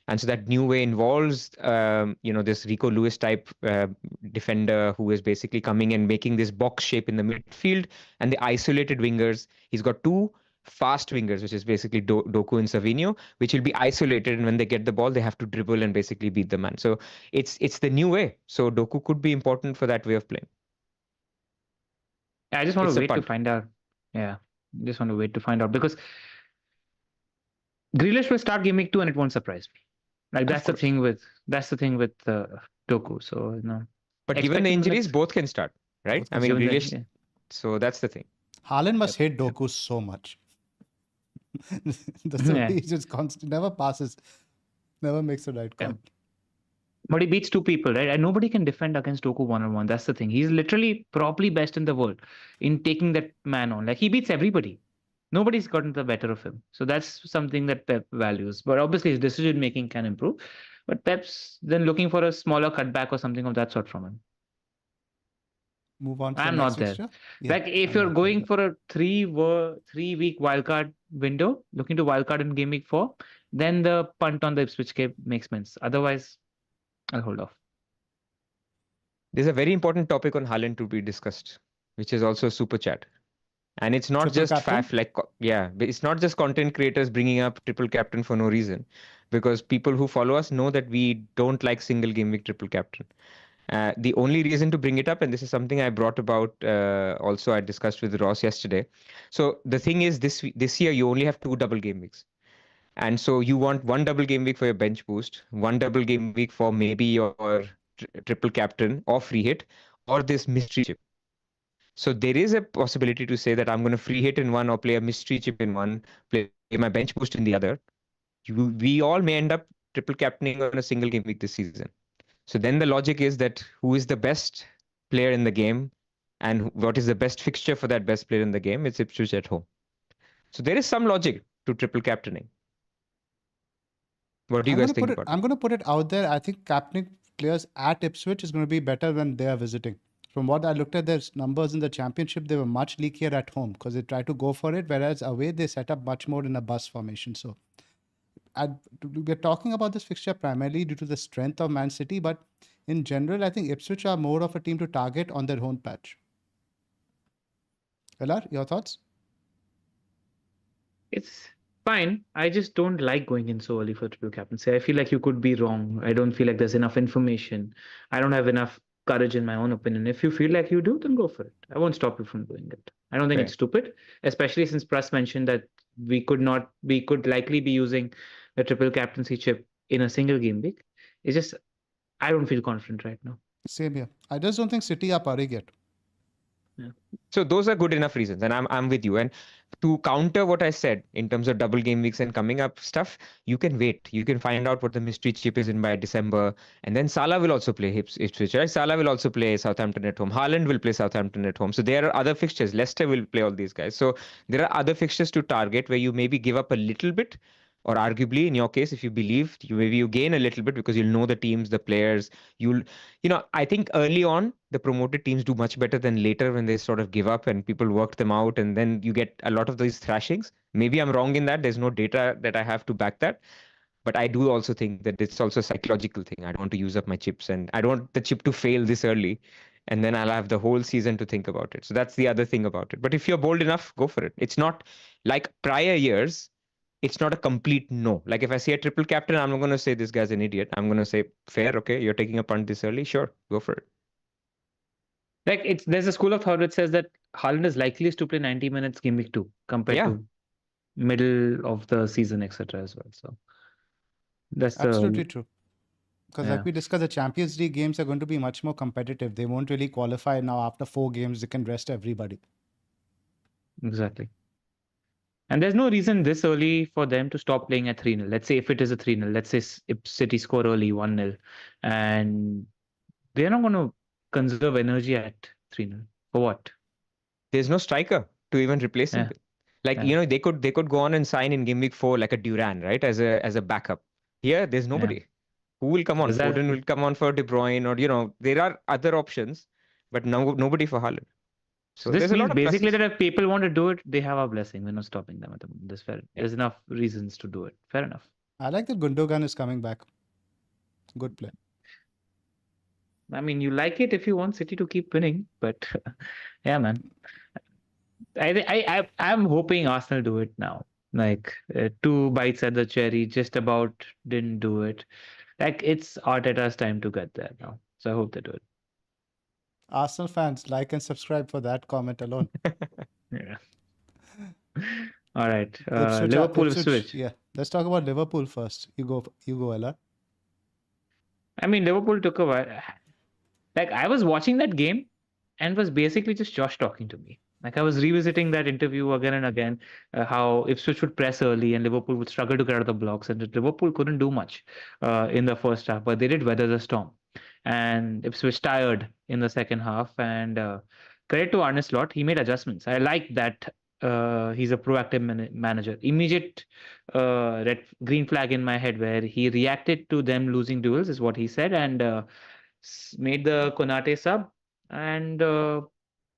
And so that new way involves, this Rico Lewis type defender who is basically coming and making this box shape in the midfield and the isolated wingers. He's got two fast wingers, which is basically Doku and Savinho, which will be isolated. And when they get the ball, they have to dribble and basically beat the man. So it's the new way. So Doku could be important for that way of playing. I just want It's to a wait to punt. find out. Yeah, just want to wait to find out because Grealish will start game week 2 and it won't surprise me. Like that's the course. thing with Doku. So But given the expect him injuries, like- both can start, right? Both I can mean, given the- Grealish. yeah. So that's the thing. Haaland must hate Doku so much. That's the Yeah. way he just never passes, never makes the right call. Yeah. But he beats two people, right? And nobody can defend against Doku one-on-one. That's the thing. He's literally probably best in the world in taking that man on. Like he beats everybody. Nobody's gotten the better of him. So that's something that Pep values. But obviously his decision making can improve. But Pep's then looking for a smaller cutback or something of that sort from him. Move on to I'm the next not there. fixture. Yeah, Like if I'm you're not going either. for a 3-week wildcard window, looking to wildcard in game week 4, then the punt on the Ipswich game makes sense. Otherwise, I'll hold off. There's a very important topic on Haaland to be discussed, which is also super chat. And it's not Triple just captain? faff, like, but it's not just content creators bringing up triple captain for no reason. Because people who follow us know that we don't like single game week triple captain. The only reason to bring it up, and this is something I brought about, also I discussed with Ross yesterday. So the thing is, this year you only have 2 double game weeks. And so you want 1 double game week for your bench boost, 1 double game week for maybe your triple captain or free hit, or this mystery chip. So there is a possibility to say that I'm going to free hit in one or play a mystery chip in one, play my bench boost in the other. We all may end up triple captaining on a single game week this season. So then the logic is that who is the best player in the game and what is the best fixture for that best player in the game? It's Ipswich at home. So there is some logic to triple captaining. What do you guys think about it? I'm going to put it out there. I think captaining players at Ipswich is going to be better when they are visiting. From what I looked at their numbers in the championship, they were much leakier at home because they tried to go for it, whereas away they set up much more in a bus formation. So we're talking about this fixture primarily due to the strength of Man City, but in general, I think Ipswich are more of a team to target on their home patch. Elar, your thoughts? It's fine. I just don't like going in so early for triple captaincy. I feel like you could be wrong. I don't feel like there's enough information. I don't have enough courage in my own opinion. If you feel like you do, then go for it. I won't stop you from doing it. I don't think Fair. it's stupid, especially since Pras mentioned that we could likely be using a triple captaincy chip in a single game week. It's just, I don't feel confident right now. Same here. I just don't think City are pari yet. So those are good enough reasons, and I'm with you. And to counter what I said in terms of double game weeks and coming up stuff, you can wait. You can find out what the mystery chip is in by December, and then Salah will also play Ipswich, right? Salah will also play Southampton at home. Haaland will play Southampton at home. So there are other fixtures. Leicester will play all these guys. So there are other fixtures to target where you maybe give up a little bit, or arguably in your case, if you believe, maybe you gain a little bit because you'll know the teams, the players. I think early on the promoted teams do much better than later when they sort of give up and people work them out, and then you get a lot of these thrashings. Maybe I'm wrong in that. There's no data that I have to back that. But I do also think that it's also a psychological thing. I don't want to use up my chips, and I don't want the chip to fail this early, and then I'll have the whole season to think about it. So that's the other thing about it. But if you're bold enough, go for it. It's not like prior years. It's not a complete no. Like if I see a triple captain, I'm not going to say this guy's an idiot. I'm going to say, fair, okay, you're taking a punt this early. Sure, go for it. Like there's a school of thought that says that Haaland is likeliest to play 90 minutes game week 2 compared to middle of the season, etc. as well. So that's Absolutely true. Because Yeah. like we discussed, the Champions League games are going to be much more competitive. They won't really qualify now. After 4 games, they can rest everybody. Exactly. And there's no reason this early for them to stop playing at 3-0. Let's say if it is a 3-0, let's say if City score early 1-0, and they're not going to conserve energy at 3-0. For what? There's no striker to even replace him Yeah. with. Like, Yeah. they could go on and sign in game week 4 like a Duran, right? As a backup. Here, there's nobody. Who will come on? Exactly. Foden will come on for De Bruyne, or there are other options, but nobody for Haaland. So there's this a lot means of basically pluses. that if people want to do it, they have our blessing. We're not stopping them at the moment. That's fair. There's enough reasons to do it. Fair enough. I like that Gundogan is coming back. Good play. I mean, you like it if you want City to keep winning, but yeah, man. I'm hoping Arsenal do it now. Like 2 bites at the cherry, just about didn't do it. Like it's Arteta's time to get there now. So I hope they do it. Arsenal fans, like and subscribe for that comment alone. Yeah. All right. Ipswich, Ipswich. yeah. Let's talk about Liverpool first. You go, Ella. I mean, Liverpool took a while. Like I was watching that game and was basically just Josh talking to me. Like I was revisiting that interview again and again, how Ipswich would press early and Liverpool would struggle to get out of the blocks, and Liverpool couldn't do much in the first half, but they did weather the storm. And Ipswich tired in the second half. And credit to Arne Slot, he made adjustments. I like that he's a proactive manager. Immediate green flag in my head where he reacted to them losing duels is what he said, and made the Konate sub. And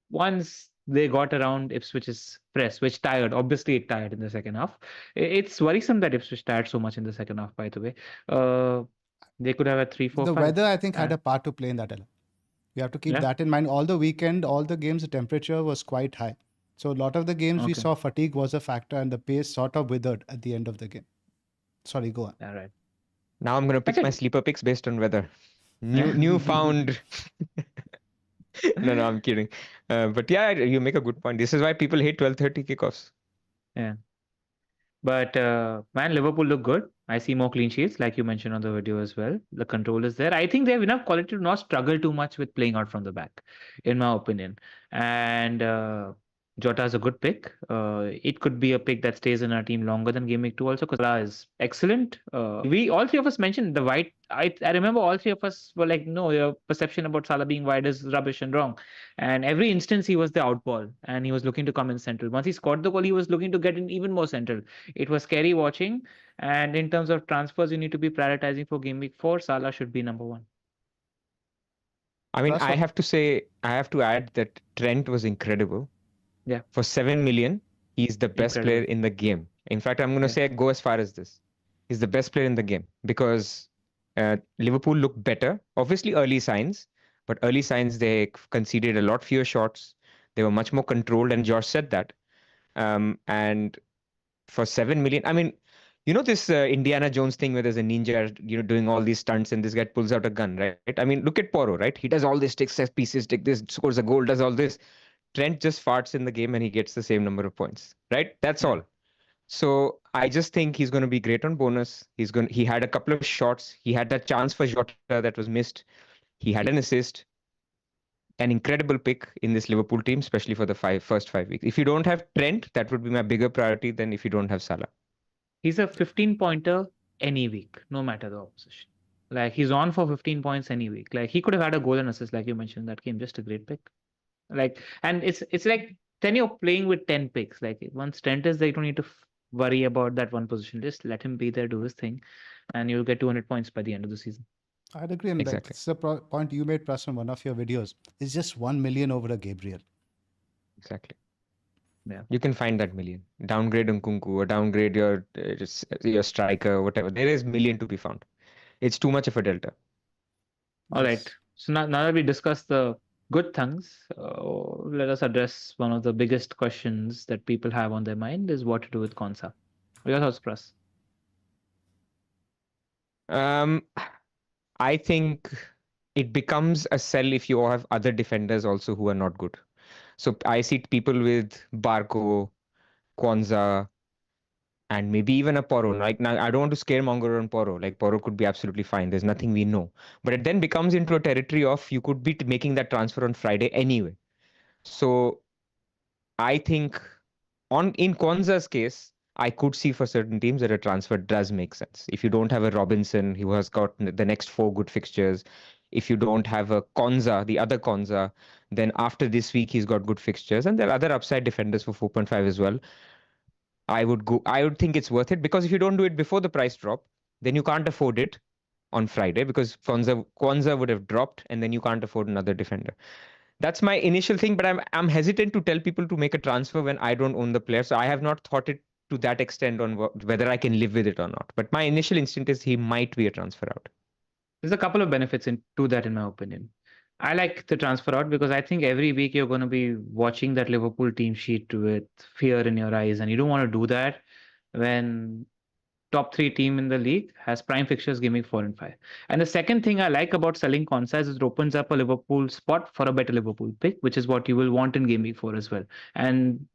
once they got around Ipswich's press, which tired, obviously it tired in the second half. It's worrisome that Ipswich tired so much in the second half, by the way. They could have a 3-4-5. The weather, I think, had a part to play in that, Ella. You have to keep that in mind. All the weekend, all the games, the temperature was quite high. So a lot of the games we Okay. saw fatigue was a factor and the pace sort of withered at the end of the game. Sorry, go on. All right. Now I'm gonna That's pick my it. sleeper picks based on weather. Newfound. No, I'm kidding. But yeah, you make a good point. This is why people hate 12:30 kickoffs. Yeah. But man, Liverpool look good. I see more clean sheets, like you mentioned on the video as well. The control is there. I think they have enough quality to not struggle too much with playing out from the back, in my opinion. And Jota is a good pick. It could be a pick that stays in our team longer than Game Week 2 also, because Salah is excellent. We all three of us mentioned the white. I remember all three of us were like, no, your perception about Salah being wide is rubbish and wrong. And every instance he was the out ball and he was looking to come in central. Once he scored the goal, he was looking to get in even more central. It was scary watching. And in terms of transfers, you need to be prioritizing for Game Week 4. Salah should be number one. I mean, Plus, I have to add that Trent was incredible. Yeah. For 7 million, he's the best player Incredible. in the game. In fact, I'm going to Yeah. say go as far as this. He's the best player in the game because Liverpool looked better. Obviously, early signs, but early signs they conceded a lot fewer shots. They were much more controlled, and Josh said that. And for 7 million, I mean, you know this Indiana Jones thing where there's a ninja, doing all these stunts, and this guy pulls out a gun, right? I mean, look at Porro, right? He does all this, takes set pieces, take this, scores a goal, does all this. Trent just farts in the game and he gets the same number of points, right? That's Yeah. all. So I just think he's going to be great on bonus. He had a couple of shots. He had that chance for Jota that was missed. He had an assist. An incredible pick in this Liverpool team, especially for the first 5 weeks. If you don't have Trent, that would be my bigger priority than if you don't have Salah. He's a 15-pointer any week, no matter the opposition. Like he's on for 15 points any week. Like he could have had a goal and assist, like you mentioned in that game. Just a great pick. Like, and it's like then you're playing with 10 picks. Like once Trent is there, you don't need to worry about that one position. Just let him be there, do his thing, and you'll get 200 points by the end of the season. I'd agree. And like, Exactly. it's a point you made, Pras, on one of your videos. It's just 1 million over a Gabriel. Exactly. Yeah. You can find that million. Downgrade Nkunku or downgrade your striker, whatever. There is million to be found. It's too much of a delta. All right. So now that we discussed the good things, let us address one of the biggest questions that people have on their mind is what to do with Konsa. Your thoughts, Pras? I think it becomes a sell if you have other defenders also who are not good. So I see people with Barco, Kwanzaa, and maybe even a Porro. Like now, I don't want to scaremonger on Porro. Like Porro could be absolutely fine. There's nothing we know. But it then becomes into a territory of you could be making that transfer on Friday anyway. So I think in Kwanzaa's case, I could see for certain teams that a transfer does make sense. If you don't have a Robinson who has got the next 4 good fixtures, if you don't have a Konza, the other Konza, then after this week he's got good fixtures, and there are other upside defenders for 4.5 as well. I would think it's worth it because if you don't do it before the price drop, then you can't afford it on Friday because Kwanzaa would have dropped, and then you can't afford another defender. That's my initial thing, but I'm hesitant to tell people to make a transfer when I don't own the player. So I have not thought it to that extent on whether I can live with it or not. But my initial instinct is he might be a transfer out. There's a couple of benefits to that, in my opinion. I like the transfer out because I think every week you're going to be watching that Liverpool team sheet with fear in your eyes, and you don't want to do that when top 3 team in the league has prime fixtures Game Week 4 and 5. And the second thing I like about selling Konsa is it opens up a Liverpool spot for a better Liverpool pick, which is what you will want in Game Week 4 as well. And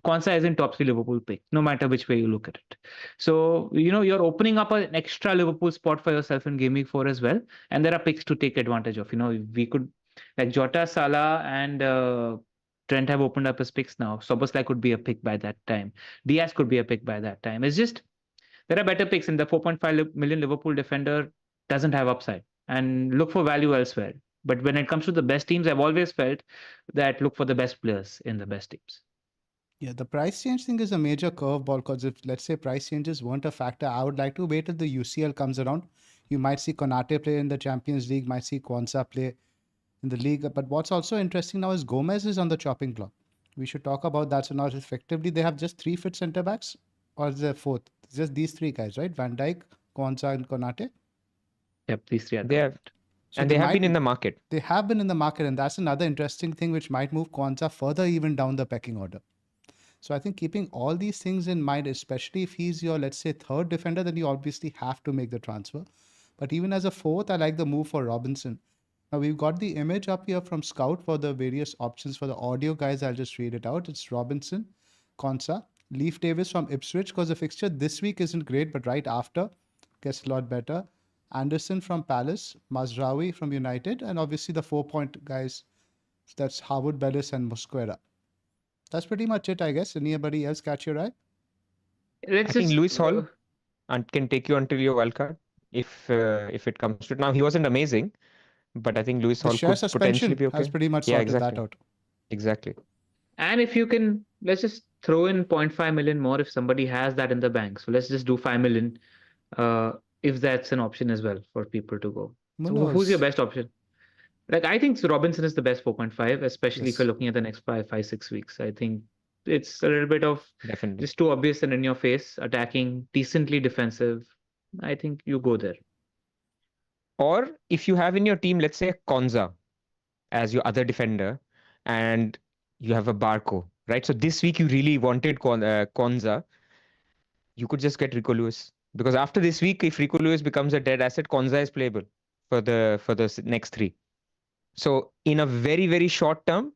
Konsa is in top 3 Liverpool pick, no matter which way you look at it. So, you're opening up an extra Liverpool spot for yourself in Game Week 4 as well. And there are picks to take advantage of. We could, like Jota, Salah, and Trent have opened up his picks now. Soboslai could be a pick by that time. Diaz could be a pick by that time. It's just, there are better picks, and the 4.5 million Liverpool defender doesn't have upside. And look for value elsewhere. But when it comes to the best teams, I've always felt that look for the best players in the best teams. Yeah, the price change thing is a major curveball because if, let's say, price changes weren't a factor, I would like to wait till the UCL comes around. You might see Konate play in the Champions League, might see Kwanzaa play in the league. But what's also interesting now is Gomez is on the chopping block. We should talk about that. So now effectively they have just 3 fit centre backs, or is there 4th? It's just these 3 guys, right? Van Dijk, Kwanzaa, and Konate. Yep, these 3 are They have, correct. So And they they have might been in the market. They have been in the market, and that's another interesting thing which might move Kwanzaa further even down the pecking order. So I think keeping all these things in mind, especially if he's your, let's say, third defender, then you obviously have to make the transfer. But even as a fourth, I like the move for Robinson. Now we've got the image up here from Scout for the various options for the audio guys. I'll just read it out. It's Robinson, Konsa, Leaf Davis from Ipswich, because the fixture this week isn't great, but right after gets a lot better. Anderson from Palace, Mazraoui from United, and obviously the 4-point guys. That's Harwood, Bellis, and Mosquera. That's pretty much it, I guess. Anybody else catch your eye? Let's I think just Lewis Hall can take you until your wildcard if it comes to it. Now he wasn't amazing, but I think Lewis The Hall share could potentially suspension be has okay. pretty much Yeah, sorted exactly. that out. Exactly. And if you can, let's just throw in 0.5 million more if somebody has that in the bank. So let's just do 5 million if that's an option as well for people to go. So who's your Munoz. best option? Like I think Robinson is the best 4.5, especially if Yes. you're looking at the next 5, 6 weeks. I think it's a little bit of Definitely. just too obvious and in your face, attacking, decently defensive. I think you go there. Or if you have in your team, let's say Konza as your other defender, and you have a Barco, right? So this week you really wanted Konza, you could just get Rico Lewis. Because after this week, if Rico Lewis becomes a dead asset, Konza is playable for the next three. So in a very, very short term,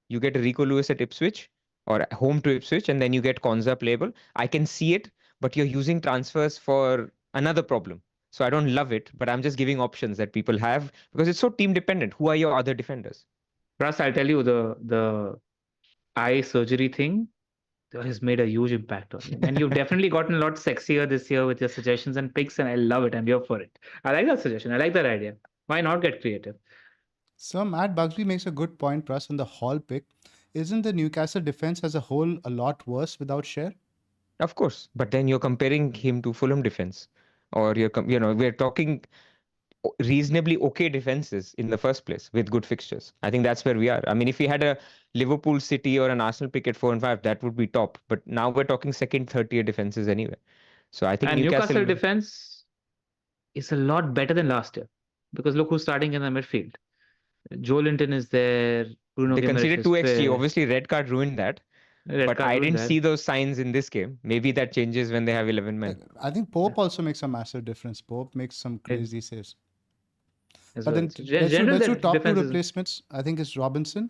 you get Rico Lewis at Ipswich or home to Ipswich, and then you get Konza playable. I can see it, but you're using transfers for another problem. So I don't love it, but I'm just giving options that people have because it's so team dependent. Who are your other defenders? Plus, I'll tell you the eye surgery thing has made a huge impact on you. And you've definitely gotten a lot sexier this year with your suggestions and picks, and I love it. I'm here for it. I like that suggestion. I like that idea. Why not get creative? So Matt Bugsby makes a good point, Pras, on the Hall pick. Isn't the Newcastle defense as a whole a lot worse without Share? Of course, but then you're comparing him to Fulham defense, or we're talking reasonably okay defenses in the first place with good fixtures. I think that's where we are. I mean, if we had a Liverpool, City, or an Arsenal pick at 4 and 5, that would be top. But now we're talking second, third tier defenses anyway. So I think And Newcastle Newcastle. defense is a lot better than last year because look who's starting in the midfield. Joe Linton is there. Bruno They Guimaraes conceded is 2 XG. there. Obviously, red card ruined that. Red But card I ruined didn't that. see those signs in this game. Maybe that changes when they have 11 men. I think Pope also makes a massive difference. Pope makes some crazy saves. as But well. then So let's do top two defense is replacements. I think it's Robinson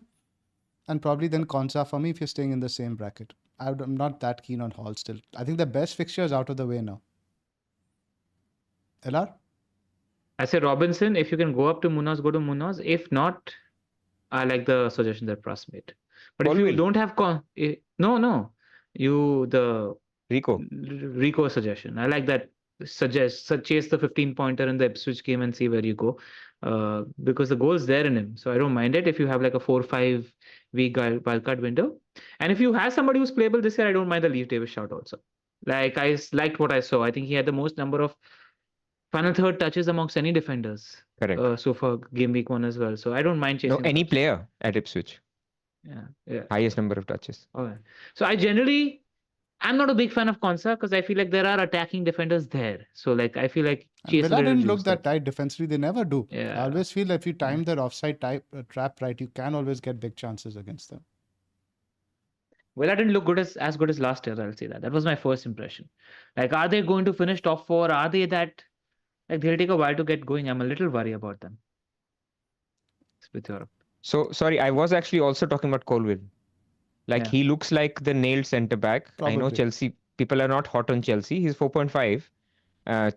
and probably then Konsa for me if you're staying in the same bracket. I'm not that keen on Hall still. I think the best fixture is out of the way now. LR? I say Robinson. If you can go up to Munoz, go to Munoz. If not, I like the suggestion that Pras made. But if you Colville. don't have no, the Rico. Rico suggestion. I like that. Chase the 15-pointer in the Ipswich game and see where you go. Because the goal's there in him. So I don't mind it if you have like a 4 or 5 week wildcard window. And if you have somebody who's playable this year, I don't mind the Leaf Davis shout also. Like I liked what I saw. I think he had the most number of final third touches amongst any defenders. Correct. So for game week 1 as well. So I don't mind chasing. No, any player at Ipswich. Yeah. Highest number of touches. Okay. So I'm not a big fan of Konsa because I feel like there are attacking defenders there. So like I feel like And Villa didn't look that tight defensively. They never do. Yeah. I always feel that if you time their offside trap right, you can always get big chances against them. Villa didn't look as good as last year. I'll say that. That was my first impression. Like, are they going to finish top 4? Are they that? Like they'll take a while to get going. I'm a little worried about them. With Europe. So sorry, I was actually also talking about Colville. Like he looks like the nailed centre back. Probably. I know Chelsea people are not hot on Chelsea. He's 4.5.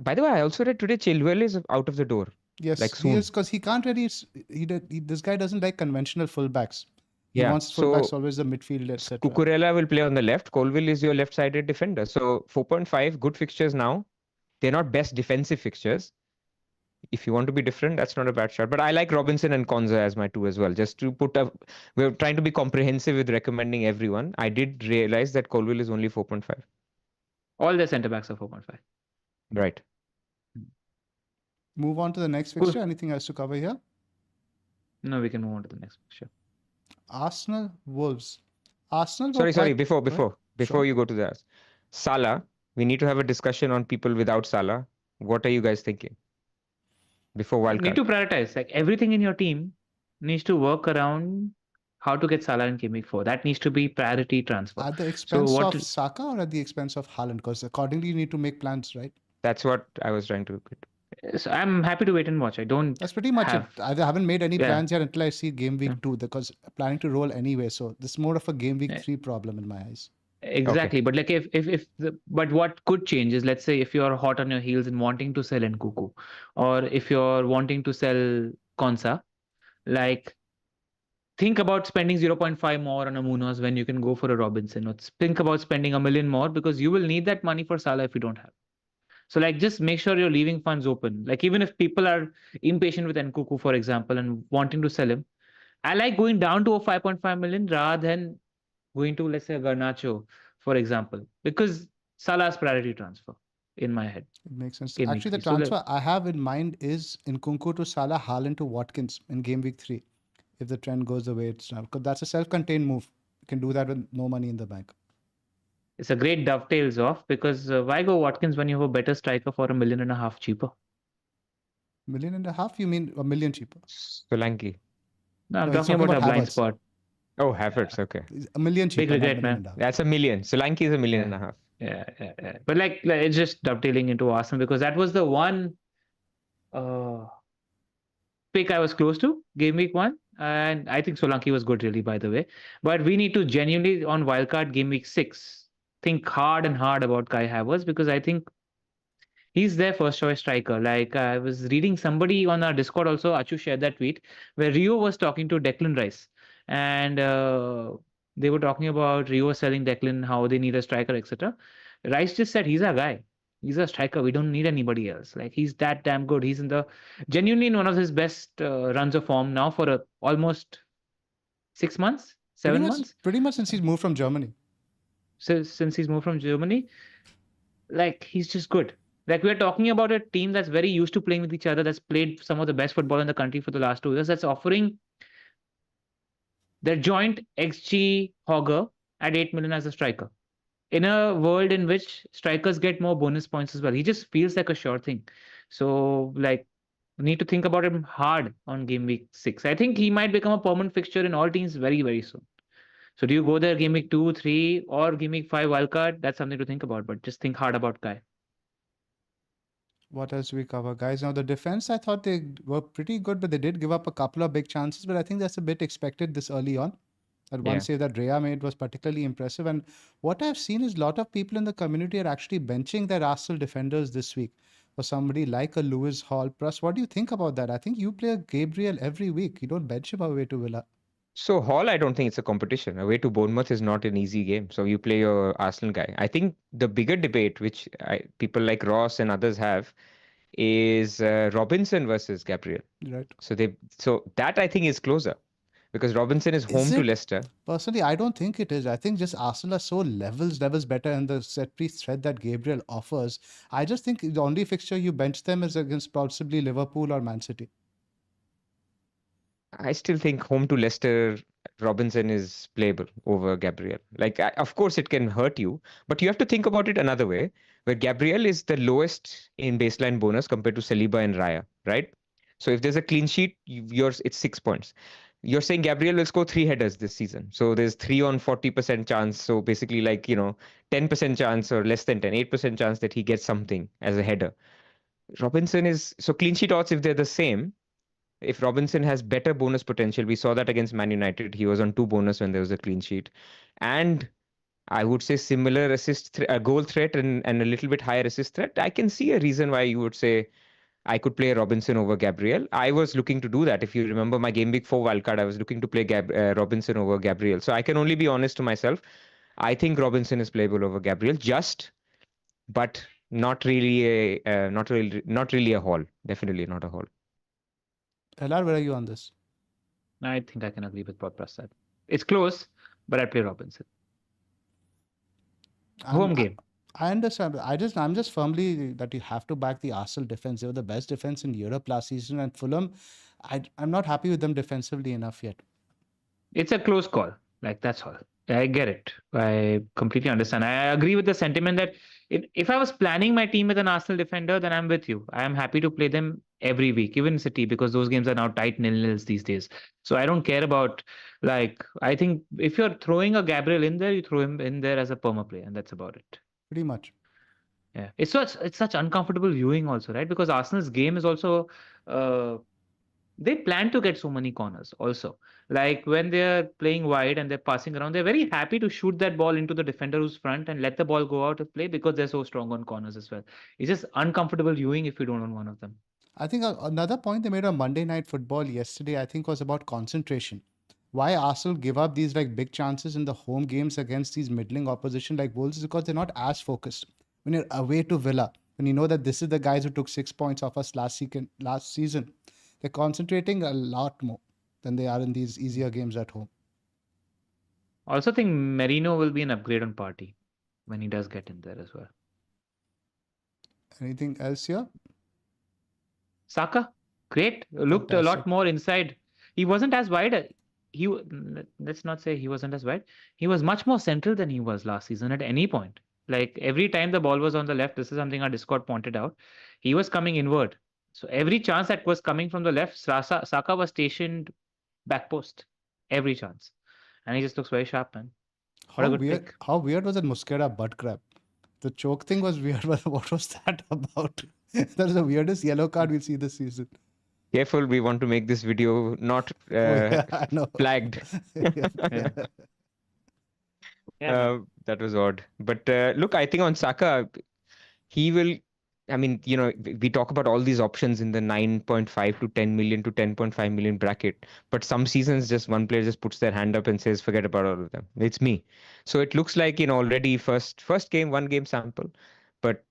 By the way, I also read today Chilwell is out of the door. Yes, like he is because he can't really. This guy doesn't like conventional fullbacks. He wants fullbacks always the midfield, etc. Cucurella will play on the left. Colville is your left-sided defender. So 4.5, good fixtures now. They're not best defensive fixtures. If you want to be different, that's not a bad shot. But I like Robinson and Konza as my two as well. Just to we're trying to be comprehensive with recommending everyone. I did realize that Colville is only 4.5. All their centre backs are 4.5. Right. Move on to the next fixture. Anything else to cover here? No, we can move on to the next fixture. Arsenal, Wolves. Arsenal. Sorry. Before you go to that, Salah. We need to have a discussion on people without Salah. What are you guys thinking? before You need wildcard. to prioritize. Like everything in your team needs to work around how to get Salah in Game Week 4. That needs to be priority transfer. At the So expense what? of Saka or at the expense of Haaland? Because accordingly, you need to make plans, right? That's what I was trying to get. So I'm happy to wait and watch. I don't That's pretty much it. have. I haven't made any Yeah. plans yet until I see game Yeah. week 2 because planning to roll anyway. So this is more of a game week Yeah. 3 problem in my eyes. Exactly, but like but what could change is, let's say if you're hot on your heels and wanting to sell Nkuku, or if you're wanting to sell Konsa, like think about spending 0.5 more on a Munoz when you can go for a Robinson, or think about spending a million more because you will need that money for Salah if you don't have. So like just make sure you're leaving funds open. Like even if people are impatient with Nkuku, for example, and wanting to sell him, I like going down to a 5.5 million rather than going to, let's say, Garnacho, for example, because Salah's priority transfer in my head. It makes sense. Game week Actually, the 3. So like, transfer I have in mind is Nkunku to Salah, Haaland to Watkins in game week 3. If the trend goes the way it's now, because that's a self-contained move. You can do that with no money in the bank. it's a great dovetails off because why go Watkins when you have a better striker for $1.5 million cheaper? $1.5 million? You mean a million cheaper? Solanke. No, I'm No, he's talking talking about a about blind Havertz. spot. Oh, Havertz. Okay. It's a million Big cheaper, not regret, man. $1.5 million. That's a million. Solanke is a million and Yeah. a half. Yeah. But like it's just dovetailing into Arsenal because that was the one pick I was close to game week 1. And I think Solanke was good, really, by the way. But we need to genuinely, on wildcard game week 6, think hard and hard about Kai Havertz because I think he's their first choice striker. Like I was reading somebody on our Discord also, Achu shared that tweet where Rio was talking to Declan Rice. And they were talking about Rio selling Declan, how they need a striker, etc. Rice just said he's our guy. He's a striker. We don't need anybody else. Like he's that damn good. He's genuinely in one of his best runs of form now for almost 6 months, 7 months. Pretty much since he's moved from Germany. So since he's moved from Germany, like he's just good. Like we're talking about a team that's very used to playing with each other, that's played some of the best football in the country for the last 2 years, that's offering their joint XG Hogger at 8 million as a striker. In a world in which strikers get more bonus points as well, he just feels like a sure thing. So like we need to think about him hard on game week 6. I think he might become a permanent fixture in all teams very, very soon. So do you go there game week 2, 3, or game week 5 wildcard? That's something to think about, but just think hard about Kai. What else do we cover, guys? Now, the defense, I thought they were pretty good, but they did give up a couple of big chances. But I think that's a bit expected this early on. That one Yeah. save that Rhea made was particularly impressive. And what I've seen is a lot of people in the community are actually benching their Arsenal defenders this week for somebody like a Lewis Hall. Plus, what do you think about that? I think you play a Gabriel every week. You don't bench him away to Villa. So Hall, I don't think it's a competition. Away to Bournemouth is not an easy game. So you play your Arsenal guy. I think the bigger debate, which people like Ross and others have, is Robinson versus Gabriel. Right. So that I think is closer because Robinson is home Is to it? Leicester. Personally, I don't think it is. I think just Arsenal are so levels better in the set piece threat that Gabriel offers. I just think the only fixture you bench them is against possibly Liverpool or Man City. I still think home to Leicester, Robinson is playable over Gabriel. Like, of course, it can hurt you, but you have to think about it another way, where Gabriel is the lowest in baseline bonus compared to Saliba and Raya, right? So if there's a clean sheet, it's 6 points. You're saying Gabriel will score 3 headers this season. So there's 3 on 40% chance. So basically, 10% chance or less than 10, 8% chance that he gets something as a header. Robinson so clean sheet odds, if they're the same, if Robinson has better bonus potential, we saw that against Man United. He was on 2 bonus when there was a clean sheet. And I would say similar goal threat and a little bit higher assist threat. I can see a reason why you would say I could play Robinson over Gabriel. I was looking to do that. If you remember my Game Week 4 wildcard, I was looking to play Robinson over Gabriel. So I can only be honest to myself. I think Robinson is playable over Gabriel, but not really a haul. Definitely not a haul. LR, where are you on this? I think I can agree with what Pras said. It's close, but I'd play Robinson. Home game. I understand. I'm just firmly that you have to back the Arsenal defense. They were the best defense in Europe last season, and Fulham, I'm not happy with them defensively enough yet. It's a close call. Like that's all. I get it. I completely understand. I agree with the sentiment that if I was planning my team with an Arsenal defender, then I'm with you. I am happy to play them every week, even City, because those games are now tight nil-nils these days. So I don't care about, like, I think if you're throwing a Gabriel in there, you throw him in there as a perma play, and that's about it. Pretty much. Yeah, it's such uncomfortable viewing also, right? Because Arsenal's game is also, uh, they plan to get so many corners also. Like when they're playing wide and they're passing around, they're very happy to shoot that ball into the defender who's front and let the ball go out of play because they're so strong on corners as well. It's just uncomfortable viewing if you don't own one of them. I think another point they made on Monday Night Football yesterday, I think, was about concentration. Why Arsenal give up these like big chances in the home games against these middling opposition like Wolves is because they're not as focused. When you're away to Villa, when you know that this is the guys who took 6 points off us last season, they're concentrating a lot more than they are in these easier games at home. Also think Merino will be an upgrade on Party when he does get in there as well. Anything else here? Saka, great. Looked a lot more inside. He wasn't as wide. Let's not say he wasn't as wide. He was much more central than he was last season at any point. Like every time the ball was on the left, this is something our Discord pointed out. He was coming inward. So every chance that was coming from the left, Saka was stationed back post. Every chance. And he just looks very sharp, man. What a good pick. How weird was that Mosquera butt grab? The choke thing was weird, but what was that about? That was the weirdest yellow card we'll see this season. Careful, we want to make this video not I know. flagged. That was odd. But look, I think on Saka, he will. I mean, we talk about all these options in the 9.5 to 10 million to 10.5 million bracket. But some seasons, just one player just puts their hand up and says, forget about all of them. It's me. So it looks like, already first game, 1 game sample. But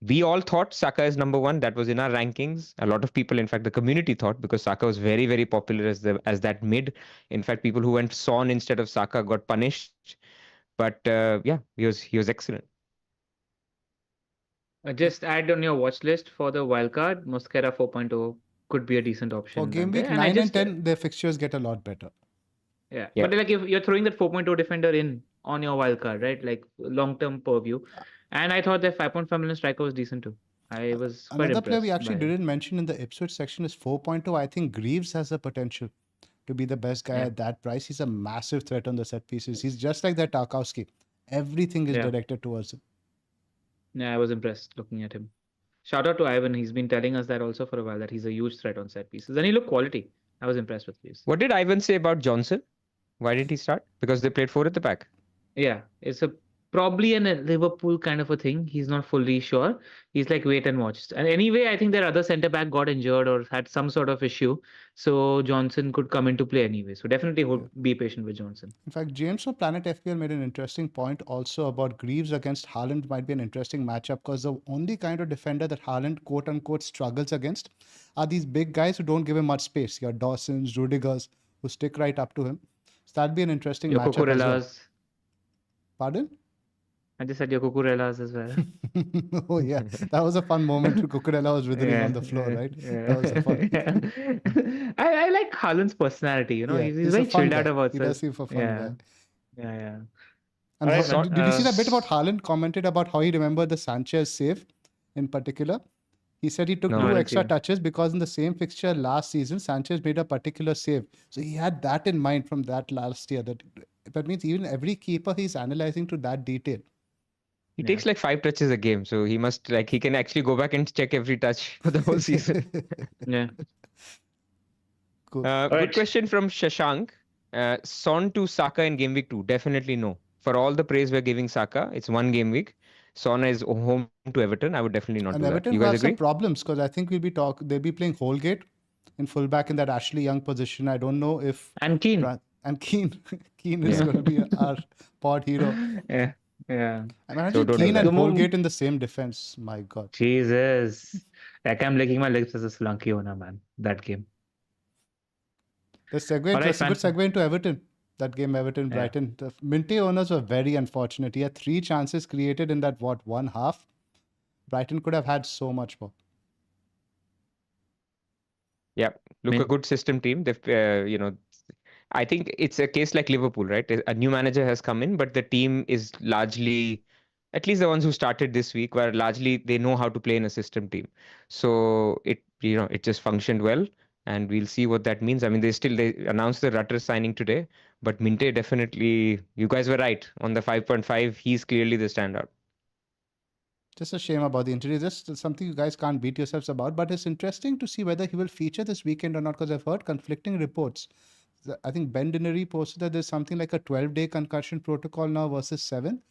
we all thought Saka is number 1. That was in our rankings. A lot of people, in fact, the community thought, because Saka was very, very popular as that mid. In fact, people who went Son instead of Saka got punished. But yeah, he was excellent. Just add on your watch list for the wildcard. Mosquera 4.0 could be a decent option. For game week 9 and 10, their fixtures get a lot better. Yeah. But like if you're throwing that 4.0 defender in on your wildcard, right? Like long-term purview. And I thought that 5.5 million striker was decent too. I was quite Another impressed. player we actually didn't mention in the Ipswich section is 4.0. I think Greaves has the potential to be the best guy at that price. He's a massive threat on the set pieces. He's just like that Tarkowski. Everything is directed towards him. Yeah, I was impressed looking at him. Shout out to Ivan. He's been telling us that also for a while, that he's a huge threat on set pieces. And he looked quality. I was impressed with Greaves. What did Ivan say about Johnson? Why didn't he start? Because they played 4 at the back. Yeah, it's probably a Liverpool kind of a thing. He's not fully sure. He's like, wait and watch. And anyway, I think their other centre back got injured or had some sort of issue. So Johnson could come into play anyway. So definitely be patient with Johnson. In fact, James from Planet FPL made an interesting point also about Greaves against Haaland might be an interesting matchup, because the only kind of defender that Haaland quote unquote struggles against are these big guys who don't give him much space. Your Dawsons, Rudigers, who stick right up to him. So that'd be an interesting matchup as well. Pardon? I just said your Cucurella's as well. Oh yeah, that was a fun moment. Cucurella was withering on the floor, right? That was a fun. I like Haaland's personality. He's very chilled out about it. He does seem for fun. Yeah. And did you see that bit about Haaland commented about how he remembered the Sanchez save in particular? He said he took 2 extra touches because in the same fixture last season, Sanchez made a particular save. So he had that in mind from that last year. That means even every keeper he's analyzing to that detail. He takes like 5 touches a game, so he must he can actually go back and check every touch for the whole season. Yeah. Cool. Good question from Shashank. Son to Saka in game week 2? Definitely no. For all the praise we're giving Saka, it's 1 game week. Son is home to Everton. I would definitely not do Everton that. You guys have agree? Some problems, because I think they'll be playing Holgate in fullback in that Ashley Young position. I don't know if Keane. And Keane is going to be our pod hero. Yeah. Imagine Keane and Holgate in the same defense. My God. Jesus. Like I'm licking my lips as a Solanke owner, man. That game. That's a good segue into Everton. That game, Everton Brighton. The Minty owners were very unfortunate. He had 3 chances created in that one half. Brighton could have had so much more. Yeah, look, a good system team. They've I think it's a case like Liverpool, right? A new manager has come in, but the team is largely at least the ones who started this week were largely they know how to play in a system team. So it just functioned well, and we'll see what that means. I mean, they announced the Rutter signing today, but Minte definitely, you guys were right on the 5.5. He's clearly the standout. Just a shame about the injury. Just something you guys can't beat yourselves about. But it's interesting to see whether he will feature this weekend or not, because I've heard conflicting reports. I think Ben Dinnery posted that there's something like a 12-day concussion protocol now versus 7.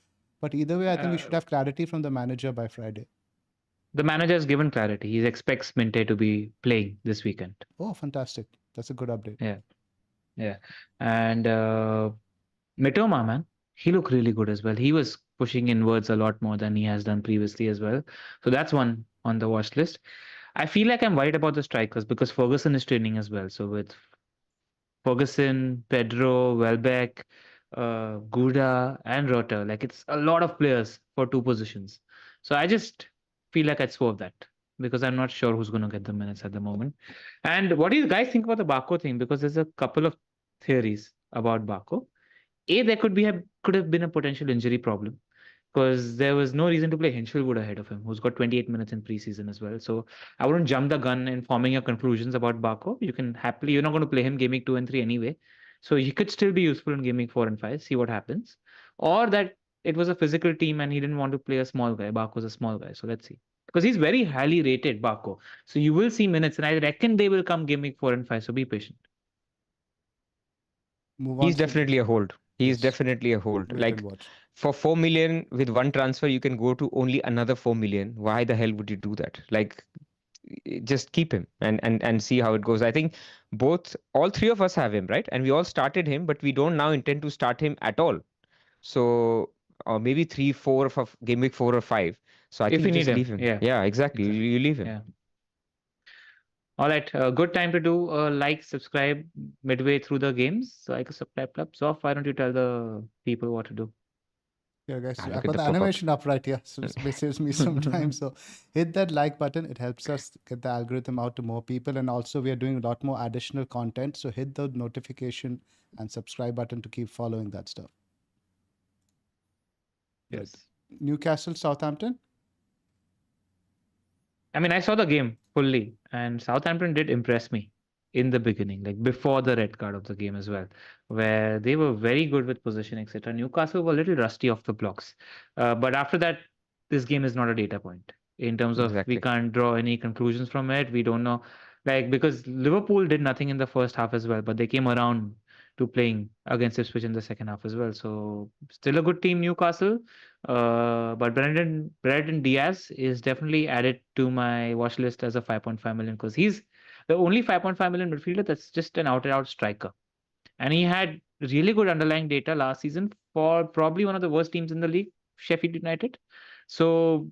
But either way, I think we should have clarity from the manager by Friday. The manager has given clarity. He expects Minte to be playing this weekend. Oh, fantastic. That's a good update. Yeah. And Mitoma, man, he looked really good as well. He was pushing inwards a lot more than he has done previously as well. So that's one on the watch list. I feel like I'm worried about the strikers because Ferguson is training as well. So with Ferguson, Pedro, Welbeck, Gouda, and Rota, like it's a lot of players for 2 positions. So I just feel like I'd swerve that because I'm not sure who's going to get the minutes at the moment. And what do you guys think about the Bako thing? Because there's a couple of theories about Bako. There could have been a potential injury problem because there was no reason to play Hinchelwood ahead of him, who's got 28 minutes in preseason as well. So I wouldn't jump the gun in forming your conclusions about Bako. You're not going to play him Game Week 2 and 3 anyway. So he could still be useful in Game Week 4 and 5, see what happens. Or that it was a physical team and he didn't want to play a small guy. Bako's a small guy. So let's see. Because he's very highly rated, Bako. So you will see minutes, and I reckon they will come Game Week 4 and 5. So be patient. He's definitely a hold. He's definitely a hold. Like for 4 million with one transfer, you can go to only another 4 million. Why the hell would you do that? Like, just keep him and see how it goes. I think all 3 of us have him, right? And we all started him, but we don't now intend to start him at all. So, or maybe 3, 4 of Game Week 4 or 5. So I think you just leave him. Yeah, exactly. You leave him. Yeah. All right, good time to do subscribe midway through the games. So I can subscribe club. Zoph, why don't you tell the people what to do? Yeah, guys, I've got the animation up right here, so it saves me some time. So hit that like button. It helps us get the algorithm out to more people. And also we are doing a lot more additional content. So hit the notification and subscribe button to keep following that stuff. Yes. Newcastle Southampton. I mean, I saw the game fully, and Southampton did impress me in the beginning, like before the red card of the game as well, where they were very good with possession, etc. Newcastle were a little rusty off the blocks. But after that, this game is not a data point in terms of we can't draw any conclusions from it. We don't know, because Liverpool did nothing in the first half as well, but they came around to playing against Ipswich in the second half as well. So still a good team, Newcastle. But Brandon Diaz is definitely added to my watch list as a 5.5 million because he's the only 5.5 million midfielder that's just an out-and-out striker. And he had really good underlying data last season for probably one of the worst teams in the league, Sheffield United. So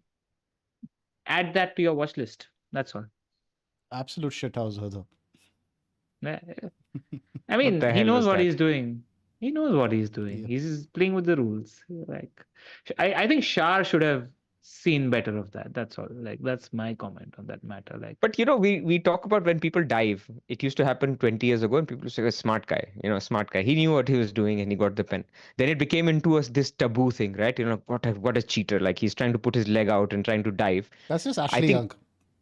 add that to your watch list. That's all. Absolute shithouse, though. I mean, he knows what he's doing. He knows what he's doing. Yeah. He's playing with the rules. I think Shah should have seen better of that. That's all. That's my comment on that matter. But we talk about when people dive. It used to happen 20 years ago, and people used to say, "Smart guy, smart guy. He knew what he was doing, and he got the pen." Then it became into this taboo thing, right? What a cheater! Like he's trying to put his leg out and trying to dive. That's just Ashley Young.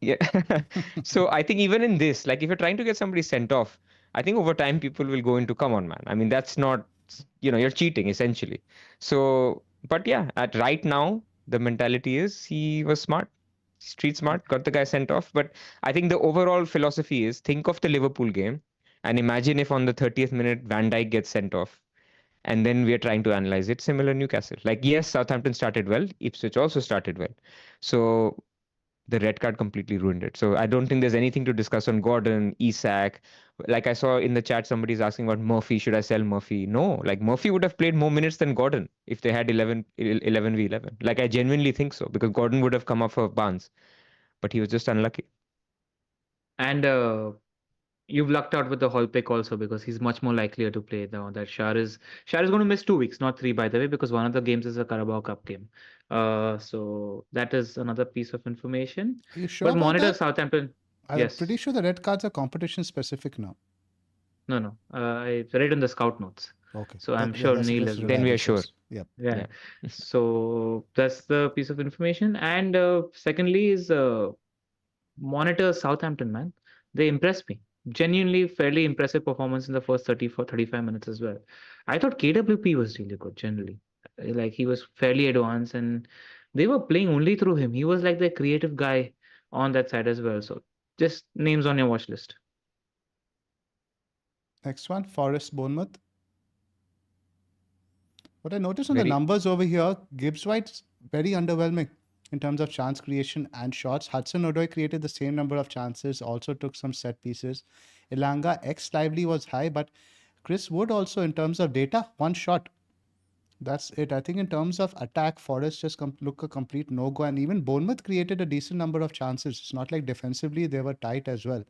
Yeah. So I think even in this, like if you're trying to get somebody sent off, I think over time people will go into, come on, man. I mean, that's not, you're cheating essentially. So, but yeah, at right now, the mentality is he was smart, street smart, got the guy sent off. But I think the overall philosophy is think of the Liverpool game and imagine if on the 30th minute Van Dijk gets sent off. And then we are trying to analyze it. Similar Newcastle. Like, yes, Southampton started well. Ipswich also started well. So the red card completely ruined it. So I don't think there's anything to discuss on Gordon, Isak. Like I saw in the chat, somebody's asking about Murphy. Should I sell Murphy? No, like Murphy would have played more minutes than Gordon if they had 11v11. Like I genuinely think so, because Gordon would have come up for Barnes, but he was just unlucky. And you've lucked out with the Hall pick also, because he's much more likelier to play now. That Shah is going to miss 2 weeks, not 3, by the way, because one of the games is a Carabao Cup game. So that is another piece of information. Are you sure? But monitor Southampton. I'm pretty sure the red cards are competition specific now. No. I read in the scout notes. Okay. So I'm Yeah, sure that's a Neil that's as a well. Then we reliable are sure. source. Yep. Yeah. Yeah. So that's the piece of information. And secondly is monitor Southampton, man. They impressed me. Genuinely fairly impressive performance in the first 30 for 35 minutes as well. I thought KWP was really good generally. Like he was fairly advanced and they were playing only through him. He was like the creative guy on that side as well. So just names on your watch list. Next one, Forest Bournemouth. What I noticed on the Very. numbers over here, Gibbs White's very underwhelming in terms of chance creation and shots. Hudson Odoi created the same number of chances, also took some set pieces. Ilanga X Lively was high, but Chris Wood also in terms of data, one shot. That's it. I think in terms of attack, Forest just look a complete no-go. And even Bournemouth created a decent number of chances. It's not like defensively they were tight as well.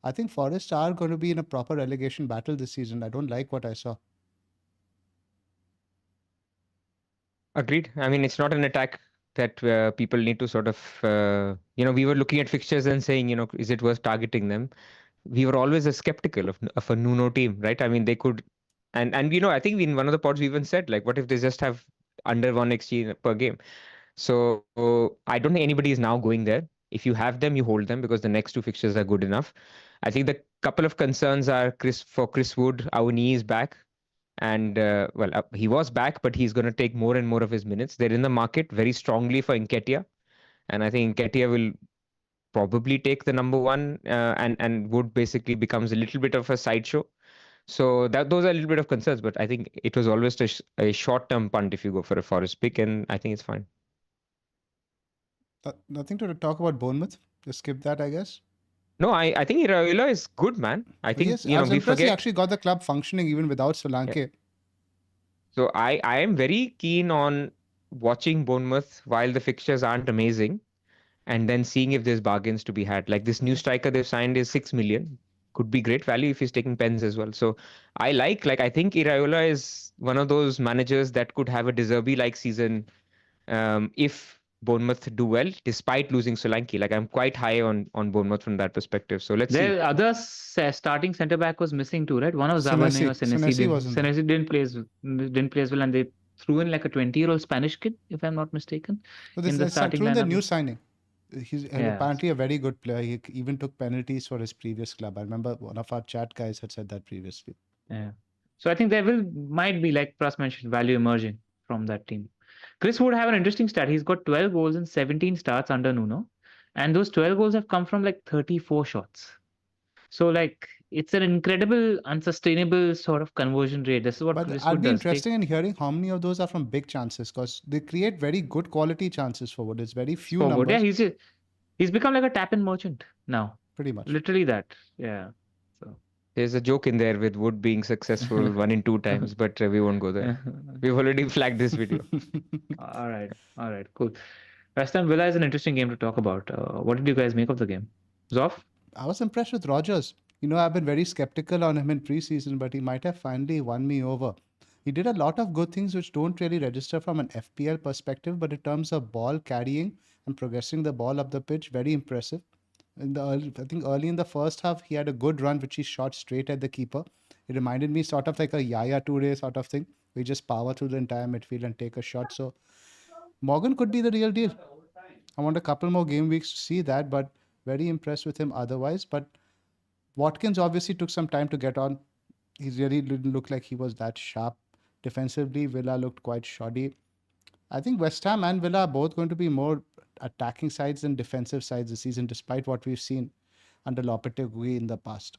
I think Forest are going to be in a proper relegation battle this season. I don't like what I saw. Agreed. I mean, it's not an attack that people need to sort of, we were looking at fixtures and saying, is it worth targeting them? We were always skeptical of a Nuno team, right? I mean, they could, and I think in one of the pods we even said, like, what if they just have under 1 XG per game? So I don't think anybody is now going there. If you have them, you hold them because the next two fixtures are good enough. I think the couple of concerns are Chris Wood, our knee is back. And he was back, but he's going to take more and more of his minutes. They're in the market very strongly for Nketiah. And I think Nketiah will probably take the number one and Wood basically becomes a little bit of a sideshow. So those are a little bit of concerns, but I think it was always a short-term punt if you go for a Forest pick, and I think it's fine. Nothing to talk about Bournemouth. Just skip that, I guess. No, I think Iraola is good, man. I think Yes, I was we impressed he forget. actually got the club functioning even without Solanke. Yeah. So I am very keen on watching Bournemouth while the fixtures aren't amazing, and then seeing if there's bargains to be had. Like this new striker they've signed is 6 million. Could be great value if he's taking pens as well. So I think Iraola is one of those managers that could have a De Zerbi-like season if Bournemouth do well, despite losing Solanke. Like I'm quite high on Bournemouth from that perspective. So let's see. Their other starting centre back was missing too, right? One of Zabane or Senesi wasn't there. Senesi didn't play as well, and they threw in like a 20-year-old Spanish kid, if I'm not mistaken, So in the this starting through the lineup. new signing. He's Yeah. apparently a very good player. He even took penalties for his previous club. I remember one of our chat guys had said that previously. Yeah. So I think there might be, like Pras mentioned, value emerging from that team. Chris would have an interesting stat. He's got 12 goals in 17 starts under Nuno, and those 12 goals have come from like 34 shots. So like it's an incredible, unsustainable sort of conversion rate. This is what But Chris I'd Wood be does. interested in hearing how many of those are from big chances because they create very good quality chances forward. It's very few Forward. numbers. Yeah, he's become like a tap-in merchant now. Pretty much. Literally that. Yeah. So There's a joke in there with Wood being successful 1 in 2 times, but we won't go there. We've already flagged this video. All right, cool. West Ham Villa is an interesting game to talk about. What did you guys make of the game? Zoph? I was impressed with Rogers. I've been very skeptical on him in preseason, but he might have finally won me over. He did a lot of good things which don't really register from an FPL perspective, but in terms of ball carrying and progressing the ball up the pitch, very impressive. I think early in the first half, he had a good run which he shot straight at the keeper. It reminded me sort of like a Yaya Toure sort of thing. We just power through the entire midfield and take a shot. So Morgan could be the real deal. I want a couple more game weeks to see that, but very impressed with him otherwise. But Watkins obviously took some time to get on. He really didn't look like he was that sharp. Defensively, Villa looked quite shoddy. I think West Ham and Villa are both going to be more attacking sides than defensive sides this season, despite what we've seen under Lopetegui in the past.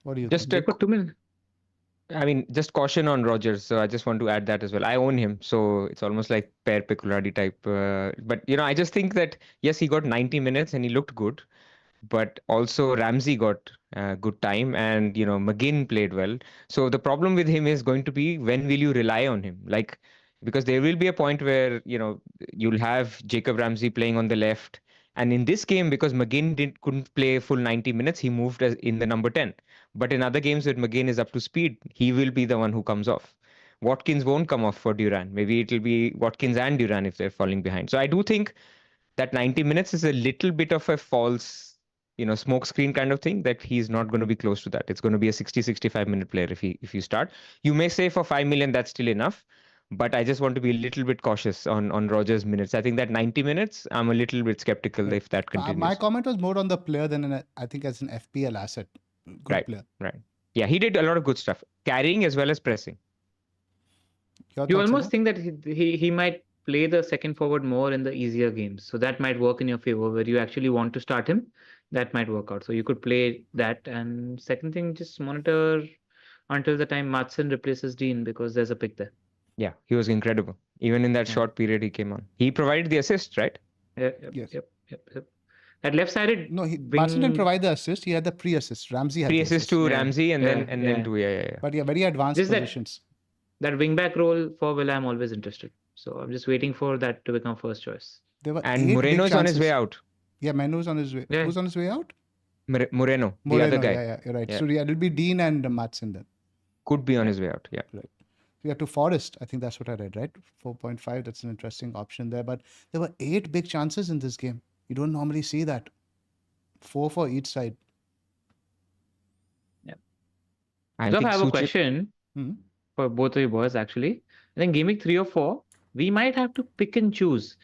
What do you Just think? just caution on Rogers. So I just want to add that as well. I own him, so it's almost like Per Peculari type. But I just think that yes, he got 90 minutes and he looked good, but also Ramsey got good time, and McGinn played well. So the problem with him is going to be when will you rely on him? Like because there will be a point where you'll have Jacob Ramsey playing on the left, and in this game because McGinn couldn't play full 90 minutes, he moved as in the number 10. But in other games where McGinn is up to speed, he will be the one who comes off. Watkins won't come off for Duran. Maybe it'll be Watkins and Duran if they're falling behind. So I do think that 90 minutes is a little bit of a false smoke screen kind of thing, that he's not going to be close to that. It's going to be a 60-65 minute player if you start. You may say for 5 million that's still enough, but I just want to be a little bit cautious on Rogers' minutes. I think that 90 minutes, I'm a little bit skeptical if that My continues. comment was more on the player than I think as an FPL asset. Good player. Right. Yeah, he did a lot of good stuff, carrying as well as pressing. Your You thoughts, almost Anna? think that he might play the second forward more in the easier games. So that might work in your favor where you actually want to start him. That might work out. So you could play that. And second thing, just monitor until the time Matson replaces Dean because there's a pick there. Yeah, he was incredible. Even in that Yeah. short period he came on. He provided the assist, right? Yes. Yep. That left-sided No, wing. Matson didn't provide the assist. He had the pre-assist. Ramsey had the Pre-assist assist. to Yeah, Ramsey and yeah, then to yeah. But yeah, very advanced Just that- positions. That wing-back role for Villa, I'm always interested. So I'm just waiting for that to become first choice. There were And 8 big Moreno's on his way chances. out. Yeah, Manu's on his way. Yeah. Who's on his way out? Moreno, the other guy, Yeah, you're right. Yeah. So yeah, it'll be Dean and Matson then. could be on his way out. Yeah. We have to Forest. I think that's what I read, right? 4.5. That's an interesting option there. But there were 8 big chances in this game. You don't normally see that. 4 for each side. I So I think have a Suchik- question Hmm. for both of you boys, actually. I think Gameweek 3 or 4, we might have to pick and choose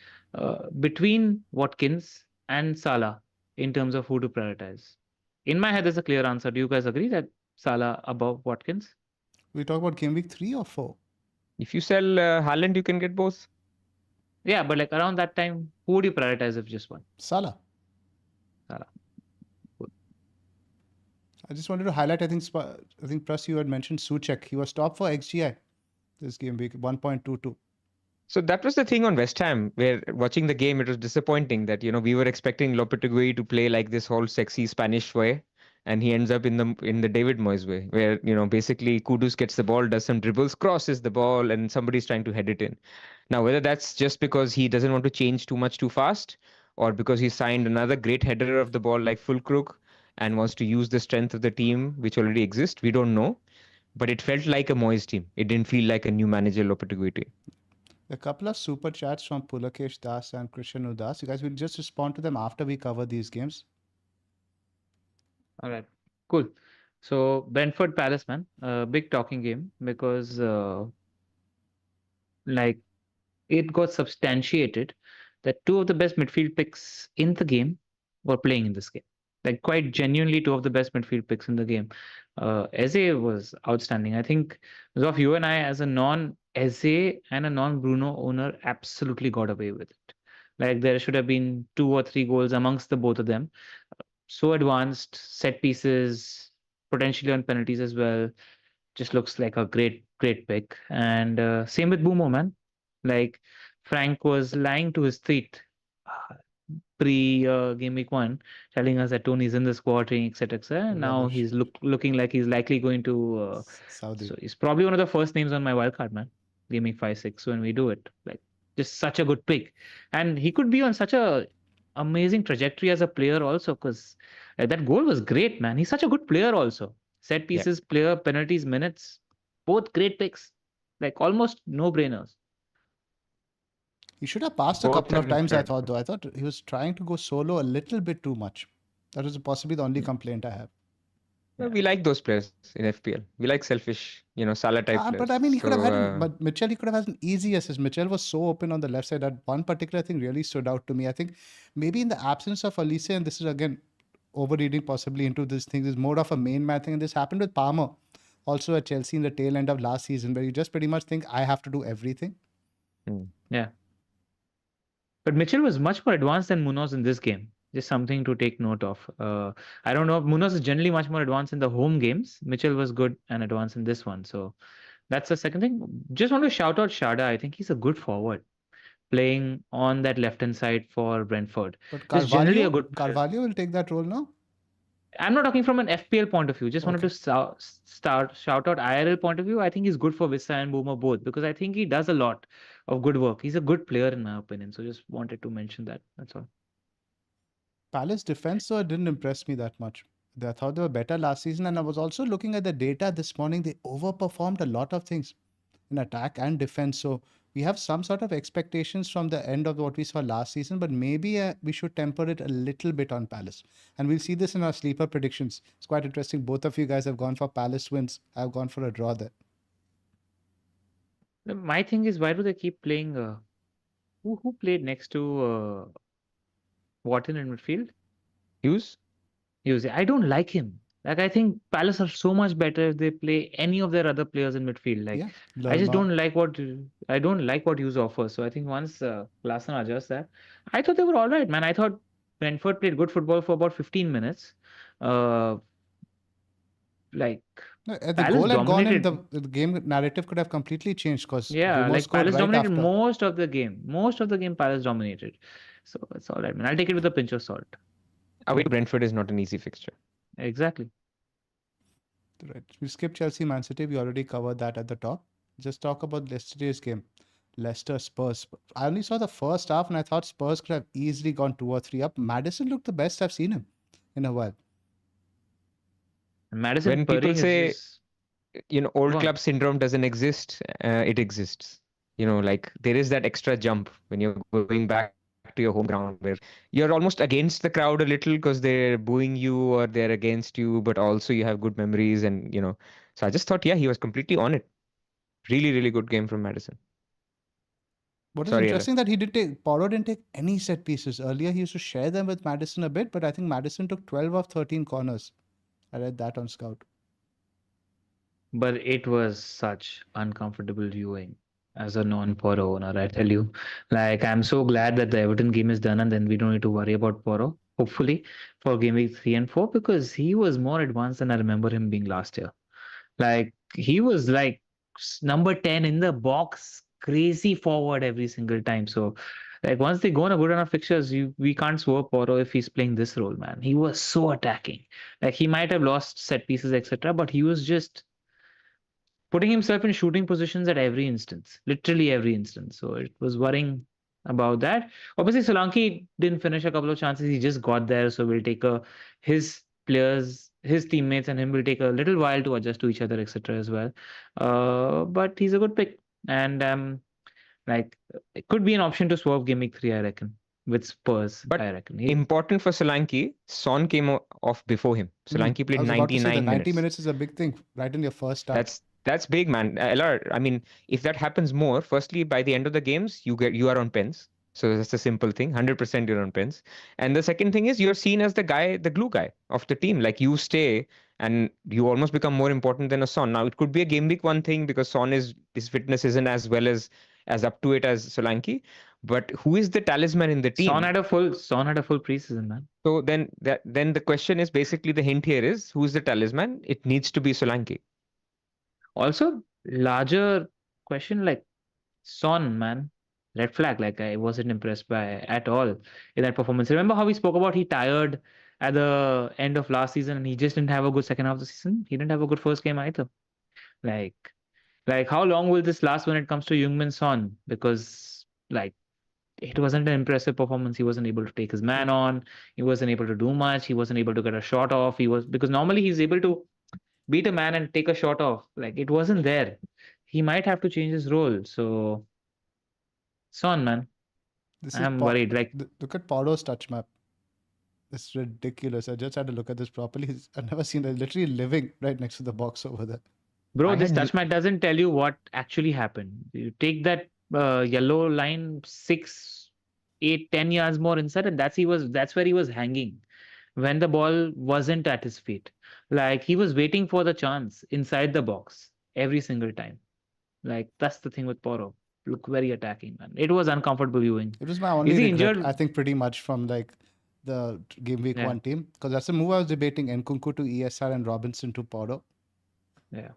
between Watkins and Salah in terms of who to prioritize. In my head, there's a clear answer. Do you guys agree that Salah above Watkins? We talk about game week 3 or 4. If you sell Haaland, you can get both. Yeah, but like around that time, who would you prioritize if just one? Salah. Salah. I just wanted to highlight. I think Pras, you had mentioned Suchek. He was top for XGI this game week, 1.22. So that was the thing on West Ham, where watching the game, it was disappointing that we were expecting Lopetegui to play like this whole sexy Spanish way, and he ends up in the David Moyes way, where basically Kudus gets the ball, does some dribbles, crosses the ball, and somebody's trying to head it in. Now, whether that's just because he doesn't want to change too much too fast, or because he signed another great header of the ball like Fulkrug and wants to use the strength of the team which already exists, we don't know. But it felt like a Moyes team. It didn't feel like a new manager Lopetegui team. A couple of super chats from Pulakesh Das and Christian Udas. You guys will just respond to them after we cover these games. All right, cool. So Brentford Palace, man, big talking game because like it got substantiated that 2 of the best midfield picks in the game were playing in this game. Like quite genuinely 2 of the best midfield picks in the game. Eze was outstanding. I think Zoph, you and I as a non-Eze and a non-Bruno owner absolutely got away with it. Like there should have been 2 or 3 goals amongst the both of them. So advanced, set pieces, potentially on penalties as well. Just looks like a great pick. And same with Boomo, man. Like Frank was lying to his feet pre game week 1, telling us that Tony's in the squad training, etc. etc. Now Rubbish. he's looking like he's likely going to. Saudi. So he's probably one of the first names on my wildcard, man. Game week 5-6 when we do it. Like just such a good pick, and he could be on such a amazing trajectory as a player also because that goal was great, man. He's such a good player also. Set pieces, player, penalties, minutes, both great picks. Like almost no brainers. He should have passed a Both couple of are times, I incredible. thought, though. I thought he was trying to go solo a little bit too much. That was possibly the only complaint I have. Well, we like those players in FPL. We like selfish, Salah type players. But I mean, he could have had, So, but Mitchell, he could have had an easy assist. Mitchell was so open on the left side. That one particular thing really stood out to me. I think maybe in the absence of Alice, and this is again overreading possibly into this thing, is more of a main man thing. And this happened with Palmer, also at Chelsea in the tail end of last season, where you just pretty much think, I have to do everything. Yeah. But Mitchell was much more advanced than Munoz in this game. Just something to take note of. I don't know. Munoz is generally much more advanced in the home games. Mitchell was good and advanced in this one. So that's the second thing. Just want to shout out Shada. I think he's a good forward playing on that left-hand side for Brentford. But Just generally a good player. Carvalho will take that role now. I'm not talking from an FPL point of view. Just wanted to shout out IRL point of view. I think he's good for Vista and Boomer both because I think he does a lot of good work. He's a good player in my opinion. So just wanted to mention that. That's all. Palace defense, though, didn't impress me that much. I thought they were better last season, and I was also looking at the data this morning. They overperformed a lot of things in attack and defense. So we have some sort of expectations from the end of what we saw last season, but maybe we should temper it a little bit on Palace. And we'll see this in our sleeper predictions. It's quite interesting. Both of you guys have gone for Palace wins. I've gone for a draw there. My thing is, why do they keep playing? Who played next to Wharton in midfield? Hughes? I don't like him. Like, I think Palace are so much better if they play any of their other players in midfield. Like, Yeah, I just Lerma. don't like what Hughes offers. So I think once Larsson adjusts that, I thought they were all right, man. I thought Brentford played good football for about 15 minutes. Uh, like No, the Palace goal had gone in, dominated. the game narrative could have completely changed because Yeah, Bumo like scored Palace right dominated after. most of the game. Most of the game, Palace dominated. So it's all right, man. I'll take it with a pinch of salt. Away to Brentford is not an easy fixture. Exactly. Right. We skipped Chelsea, Man City. We already covered that at the top. Just talk about yesterday's game. Leicester Spurs. I only saw the first half and I thought Spurs could have easily gone 2 or 3 up. Madison looked the best I've seen him in a while. Madison When people Purring is say, just old go on. club syndrome doesn't exist, it exists. Like there is that extra jump when you're going back to your home ground where you're almost against the crowd a little because they're booing you or they're against you, but also you have good memories and. So I just thought, yeah, he was completely on it. Really, really good game from Madison. What is Sorry, Ella. interesting that Porro didn't take any set pieces. Earlier he used to share them with Madison a bit, but I think Madison took 12 of 13 corners. I read that on Scout. But it was such uncomfortable viewing as a non-Poro owner, I tell you. Like, I'm so glad that the Everton game is done and then we don't need to worry about Poro, hopefully, for game week 3 and 4, because he was more advanced than I remember him being last year. Like, he was like number 10 in the box, crazy forward every single time. So, like, once they go on a good enough fixtures, we can't swap Poro if he's playing this role, man. He was so attacking. Like, he might have lost set pieces, etc., but he was just putting himself in shooting positions at every instance, literally every instance. So it was worrying about that. Obviously, Solanke didn't finish a couple of chances. He just got there. So we'll take his players, his teammates, and him will take a little while to adjust to each other, etc. as well. But he's a good pick, and like it could be an option to swap game week 3, I reckon, with Spurs. But I reckon. important for Solanke, Son came off before him. Solanke I played was about to say that 99 90 minutes. minutes is a big thing right in your first start. That's big, man. LR, I mean, if that happens more, firstly, by the end of the games, you are on pens. So that's a simple thing. 100% you're on pens. And the second thing is you're seen as the guy, the glue guy of the team. Like you stay and you almost become more important than a Son. Now it could be a game week one thing because his fitness isn't as well as up to it as Solanke. But who is the talisman in the team? Son had a full preseason, man. So then the question is basically the hint here is who's the talisman? It needs to be Solanke. Also, larger question, like Son, man, red flag. Like I wasn't impressed by at all in that performance. Remember how we spoke about he tired at the end of last season and he just didn't have a good second half of the season. He didn't have a good first game either. Like, like how long will this last when it comes to Jungmin Son? Because like it wasn't an impressive performance. He wasn't able to take his man on. He wasn't able to do much. He wasn't able to get a shot off. He was because normally he's able to beat a man and take a shot off. Like it wasn't there. He might have to change his role. So Son, man, This is I'm worried. Like, look at Porro's touch map. It's ridiculous. I just had to look at this properly. I've never seen it. Literally living right next to the box over there. bro, I this had touch mat doesn't tell you what actually happened. You take that yellow line 6, 8, 10 yards more inside, and that's where he was hanging when the ball wasn't at his feet. Like he was waiting for the chance inside the box every single time. Like that's the thing with Poro. Look very attacking, man. It was uncomfortable viewing. It was my Is only he regret, injured? I think, pretty much from like the game week Yeah. one team. Because that's the move I was debating, Nkunku to ESR and Robinson to Porro. Yeah.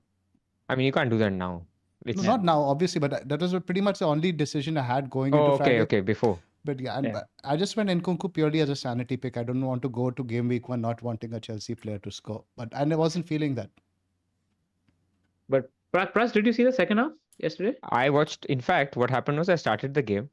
I mean, you can't do that now. No, It's not now, obviously, but that was pretty much the only decision I had going into okay, Friday. okay, before. But yeah, and Yeah. I just went Nkunku purely as a sanity pick. I don't want to go to game week one not wanting a Chelsea player to score. But I wasn't feeling that. But Pras, did you see the second half yesterday? I watched, in fact, what happened was I started the game.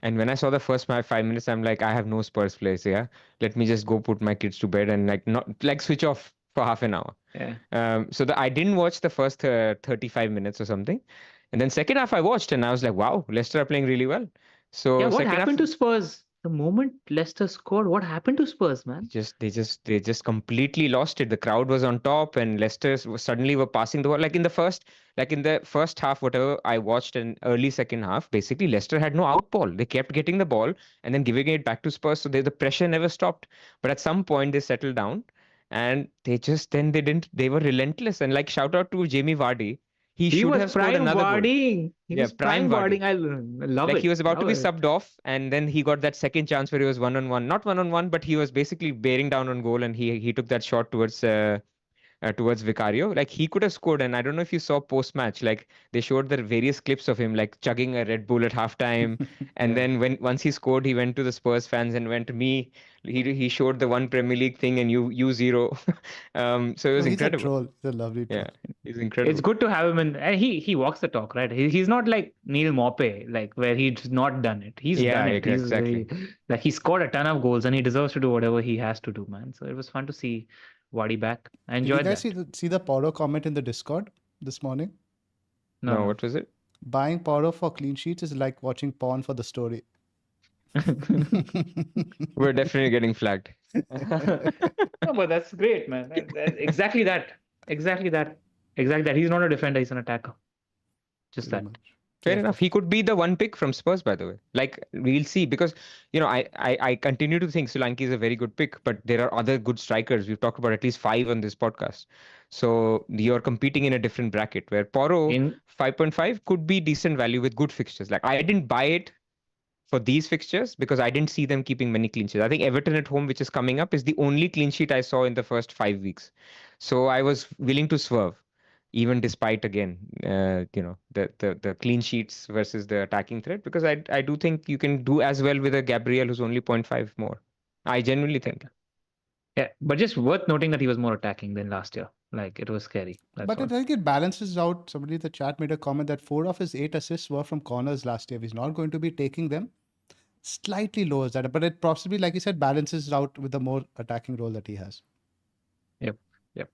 And when I saw the first 5 minutes, I'm like, I have no Spurs players here. Let me just go put my kids to bed and not switch off for half an hour. Yeah. So I didn't watch the first 35 minutes or something. And then second half I watched and I was like, wow, Leicester are playing really well. Yeah, So what second half happened to Spurs? The moment Leicester scored, what happened to Spurs, man? they just completely lost it. The crowd was on top, and suddenly were passing the ball. Like in the first half, whatever I watched, and early second half, basically Leicester had no out ball. They kept getting the ball and then giving it back to Spurs, so the pressure never stopped. But at some point, they settled down, and they didn't. They were relentless. And like shout out to Jamie Vardy, he He should was have scored prime another goal. Warding. He Yeah, was prime prime Vardy. Warding. I love Like he it. was about to Love be it. subbed off, and then he got that second chance where he was one on one, not one on one, but he was basically bearing down on goal, and he took that shot towards Vicario. Like he could have scored, and I don't know if you saw post match, like they showed the various clips of him like chugging a Red Bull at halftime, and Yeah. then once he scored, he went to the Spurs fans and went to me. He showed the one Premier League thing and you zero. So it No, was he's a incredible. troll. He's a lovely troll. Yeah, he's It's incredible. good to have him in, and he walks the talk, right? He's not like Neil Maupay, like where he's not done it. He's Yeah, done it. He's exactly. like he scored a ton of goals, and he deserves to do whatever he has to do, man. So it was fun to see Wadi back. I Did you enjoyed guys that. see the Poro comment in the Discord this morning? No, No, no. what was it? Buying Poro for clean sheets is like watching porn for the story. We're definitely getting flagged. No, but that's great, man. Exactly that. Exactly that. Exactly that. He's not a defender. He's an attacker. Just Pretty that. much. Fair Yeah, enough. He could be the one pick from Spurs, by the way. Like we'll see, because I continue to think Solanke is a very good pick, but there are other good strikers. We've talked about at least 5 on this podcast. So you're competing in a different bracket where Poro In 5.5 could be decent value with good fixtures. Like I didn't buy it for these fixtures because I didn't see them keeping many clean sheets. I think Everton at home, which is coming up, is the only clean sheet I saw in the first 5 weeks. So I was willing to swerve, even despite again, the clean sheets versus the attacking threat, because I do think you can do as well with a Gabriel who's only 0.5 more. I genuinely think. yeah, but just worth noting that he was more attacking than last year. Like it was scary. That's but all. I think it balances out. Somebody in the chat made a comment that 4 of his 8 assists were from corners last year. He's not going to be taking them. Slightly lowers that, but it possibly, like you said, balances out with the more attacking role that he has. Yep. Yep.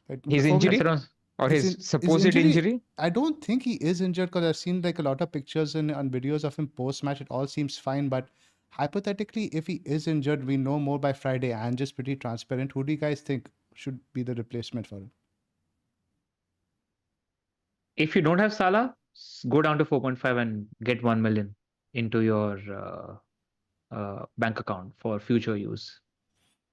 Right? His Before we- injury or his supposed injury? I don't think he is injured because I've seen like a lot of pictures and videos of him post match. It all seems fine, but hypothetically, if he is injured, we know more by Friday and just pretty transparent. Who do you guys think should be the replacement for him? If you don't have Salah, go down to 4.5 and get 1 million into your bank account for future use.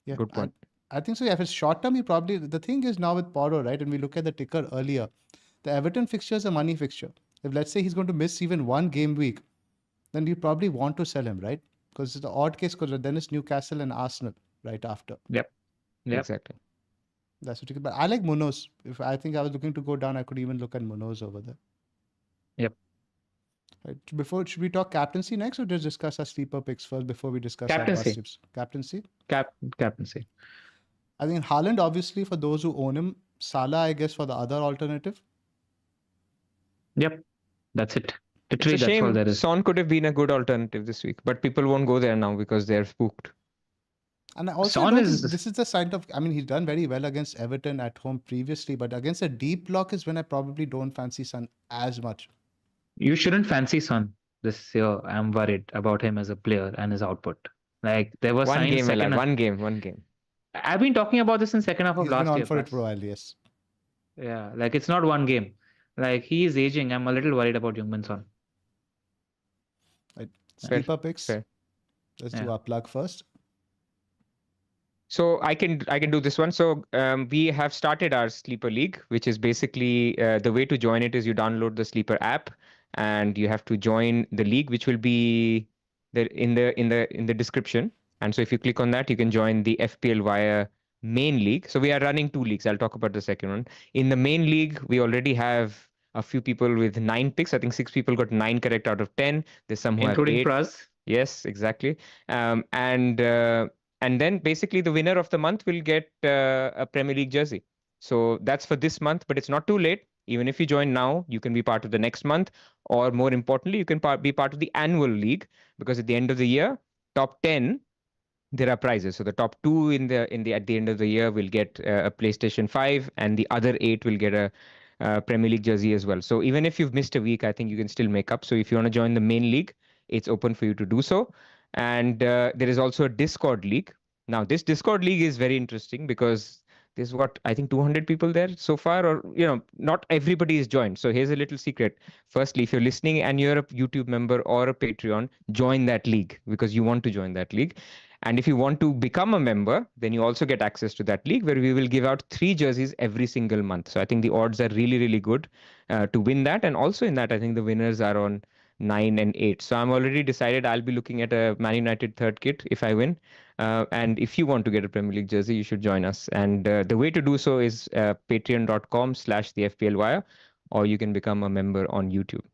Yeah, Good point. I think so. Yeah, if it's short term, he probably. The thing is now with Poro, right? And we look at the ticker earlier, the Everton fixture is a money fixture. If let's say he's going to miss even one game week, then you probably want to sell him, right? Because it's the odd case. Because then it's Newcastle and Arsenal right after. Yep. Exactly. That's what you can. But I like Munoz. If I think I was looking to go down, I could even look at Munoz over there. Yep. Right. Should we talk captaincy next, or just discuss our sleeper picks first before we discuss our Captaincy. bust tips? Captaincy. Captaincy. I think Haaland, obviously, for those who own him. Salah, I guess, for the other alternative. Yep. That's it. It's Literally, a that's all there shame. is. Son could have been a good alternative this week, but people won't go there now because they're spooked. And I also Son don't is- think this is the sign of. I mean, he's done very well against Everton at home previously, but against a deep block is when I probably don't fancy Son as much. You shouldn't fancy Son this year. I'm worried about him as a player and his output. Like there were One signs game, second. one game. I've been talking about this in second half of He's last been on year. for it Pras. for a while, yes. Yeah, like it's not one game. Like he is aging. I'm a little worried about Jungmin Son. Right. Fair, Sleeper picks. fair. Let's do Yeah. our plug first. So I can do this one. So we have started our sleeper league, which is basically the way to join it is you download the sleeper app and you have to join the league, which will be in the description. And so if you click on that, you can join the FPL Wire main league. So we are running 2 leagues. I'll talk about the second one. In the main league, we already have a few people with 9 picks. I think 6 people got 9 correct out of 10. There's some who Including have 8. Pras. Yes, exactly. And then basically the winner of the month will get a Premier League jersey. So that's for this month, but it's not too late. Even if you join now, you can be part of the next month, or more importantly, you can be part of the annual league, because at the end of the year, top 10, there are prizes. So the top 2 at the end of the year will get a PlayStation 5, and the other 8 will get Premier League jersey as well. So even if you've missed a week, I think you can still make up. So if you want to join the main league, it's open for you to do so. And there is also a Discord league. Now, this Discord league is very interesting because there's what I think 200 people there so far, or not everybody is joined. So here's a little secret. Firstly, if you're listening and you're a YouTube member or a Patreon, join that league because you want to join that league. And if you want to become a member, then you also get access to that league where we will give out 3 jerseys every single month. So I think the odds are really, really good to win that. And also in that, I think the winners are on 9 and 8. So I'm already decided I'll be looking at a Man United third kit if I win. And if you want to get a Premier League jersey, you should join us. And the way to do so is patreon.com/the FPL Wire, or you can become a member on YouTube.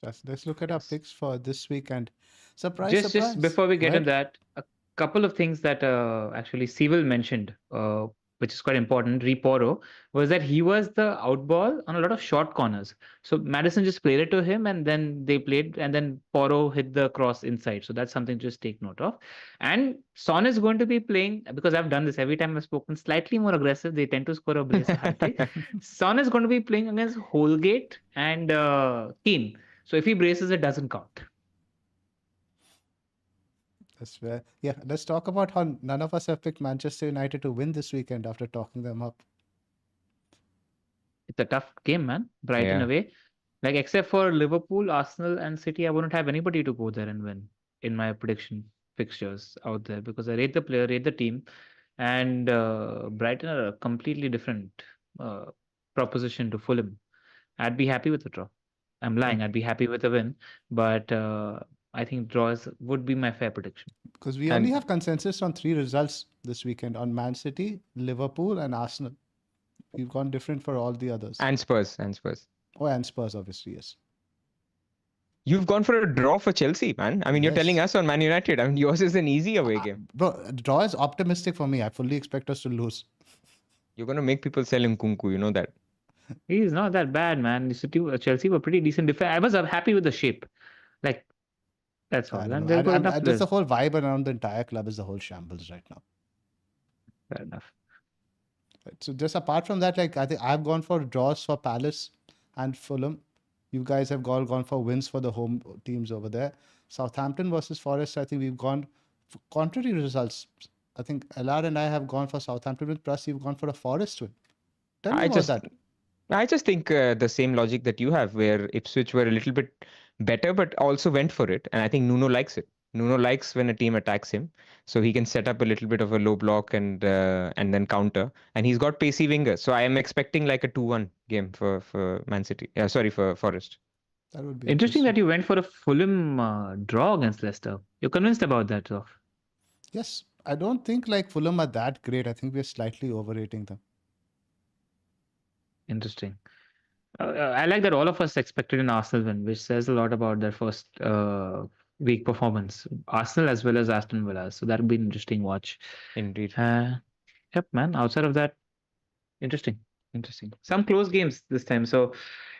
Let's look at our Yes. picks for this week and surprise, Just surprise. before we Go get into ahead. that, a couple of things that actually Sewell mentioned, which is quite important, Reporo, was that he was the outball on a lot of short corners. So Madison just played it to him, and then they played, and then Poro hit the cross inside. So that's something to just take note of. And Son is going to be playing, because I've done this every time I've spoken, slightly more aggressive. They tend to score a brace, a hat trick. Son is going to be playing against Holgate and Keane. So if he braces, it doesn't count. Yeah, let's talk about how none of us have picked Manchester United to win this weekend after talking them up. It's a tough game, man. Brighton Yeah. away. Like, except for Liverpool, Arsenal, and City, I wouldn't have anybody to go there and win in my prediction fixtures out there because I rate the player, rate the team, and Brighton are a completely different uh, proposition to Fulham. I'd be happy with a draw. I'm lying. I'd be happy with a win, but I think draws would be my fair prediction. Because we And- only have consensus on 3 results this weekend on Man City, Liverpool, and Arsenal. We've gone different for all the others. And Spurs. Oh, and Spurs, obviously, yes. You've gone for a draw for Chelsea, man. I mean, you're telling Yes. us on Man United. I mean, yours is an easy away game. Bro, draw is optimistic for me. I fully expect us to lose. You're going to make people sell Nkunku, you know that. He's not that bad, man. Chelsea were pretty decent defense. I was happy with the shape. Like, that's all. I don't And know. they've got enough Just players. the whole vibe around the entire club is the whole shambles right now. Fair enough. Right. So just apart from that, like I think I've gone for draws for Palace and Fulham. You guys have all gone for wins for the home teams over there. Southampton versus Forest, I think we've gone for contrary results. I think LR and I have gone for Southampton win, plus you've gone for a Forest win. Tell me about that. I just think the same logic that you have, where Ipswich were a little bit better, but also went for it. And I think Nuno likes it. Nuno likes when a team attacks him, so he can set up a little bit of a low block and then counter. And he's got pacey wingers, so I am expecting like a 2-1 game for Man City. Sorry, for Forest. That would be Interesting that you went for a Fulham draw against Leicester. You're convinced about that, Zoph? Yes, I don't think like Fulham are that great. I think we're slightly overrating them. Interesting. I like that all of us expected an Arsenal win, which says a lot about their first week performance. Arsenal as well as Aston Villa. So that'll be an interesting watch. Indeed. Yep, man. Outside of that, interesting. Some close games this time. So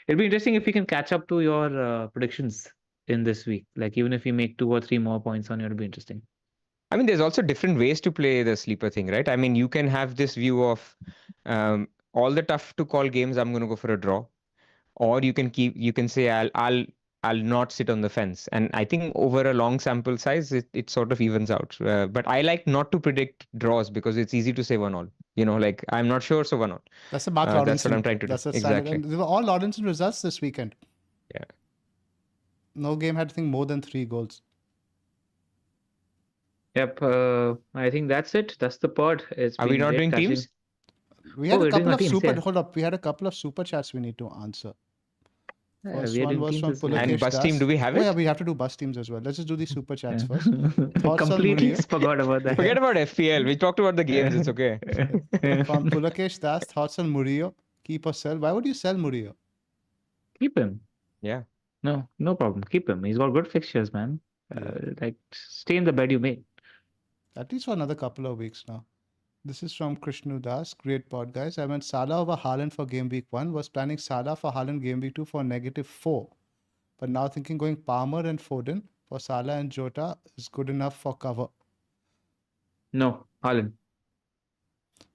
it'll be interesting if we can catch up to your predictions in this week. Like, even if we make 2 or 3 more points on you, it'll be interesting. I mean, there's also different ways to play the sleeper thing, right? I mean, you can have this view of all the tough to call games, I'm going to go for a draw, or you can say I'll not sit on the fence. And I think over a long sample size, it sort of evens out. But I like not to predict draws because it's easy to say 1-1. Like I'm not sure, so 1-1. That's a Mark Lawrenson. That's what I'm trying to do. That's a standard. Exactly. And they were all Lawrenson results this weekend. Yeah. No game had, I think, more than 3 goals. Yep. I think that's it. That's the pod. Are we not doing teams? We had a we're doing couple our of teams, super. yeah. Hold up, we had a couple of super chats we need to answer. First we are one doing was teams from this week. Pulakesh And bus Das. team, do we have Oh it? yeah, we have to do bus teams as well. Let's just do the super chats Yeah. first. Thoughts on Completely Mourinho? forgot about that. Forget about FPL. We talked about the games. It's okay. From Pulakesh Das, thoughts on Murillo? Keep or sell? Why would you sell Murillo? Keep him. Yeah. No problem. Keep him. He's got good fixtures, man. Like, stay in the bed you made. At least for another couple of weeks now. This is from Krishnu Das. Great pod, guys. I went Salah over Haaland for game week 1. Was planning Salah for Haaland game week 2 for -4. But now thinking going Palmer and Foden for Salah and Jota is good enough for cover. No, Haaland.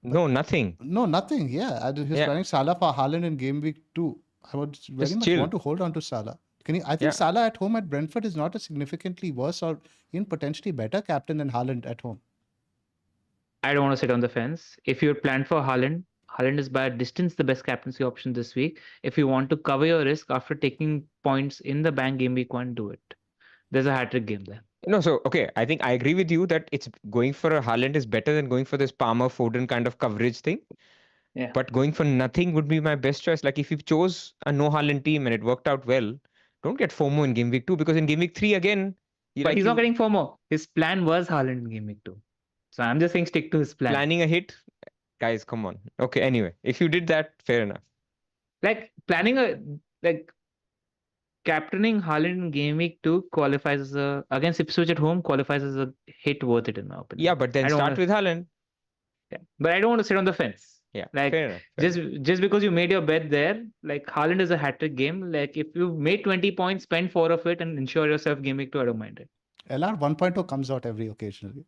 No, nothing. No, nothing. Yeah, and he's Yeah. planning Salah for Haaland in game week 2. I would very Just much chill. want to hold on to Salah. I think Yeah. Salah at home at Brentford is not a significantly worse or even potentially better captain than Haaland at home. I don't want to sit on the fence. If you're planned for Haaland, Haaland is by a distance the best captaincy option this week. If you want to cover your risk after taking points in the bank game week 1, do it. There's a hat-trick game there. No, so okay, I think I agree with you that it's going for a Haaland is better than going for this Palmer Foden kind of coverage thing. Yeah. But going for nothing would be my best choice. Like if you chose a no Haaland team and it worked out well, don't get FOMO in game week 2 because in game week 3 again, But he's not getting FOMO. His plan was Haaland in game week 2. So I'm just saying stick to his plan. planning a hit. Guys, come on. Okay, anyway, if you did that, fair enough. Like captaining Haaland in game week 2 qualifies as against Ipswich at home qualifies as a hit worth it in my opinion. Yeah, but then start with Haaland. Yeah. But I don't want to sit on the fence. Yeah, like fair enough. Just because you made your bet there, like Haaland is a hat-trick game. Like if you made 20 points, spend 4 of it and ensure yourself game week 2, I don't mind it. LR 1.0 comes out every occasionally.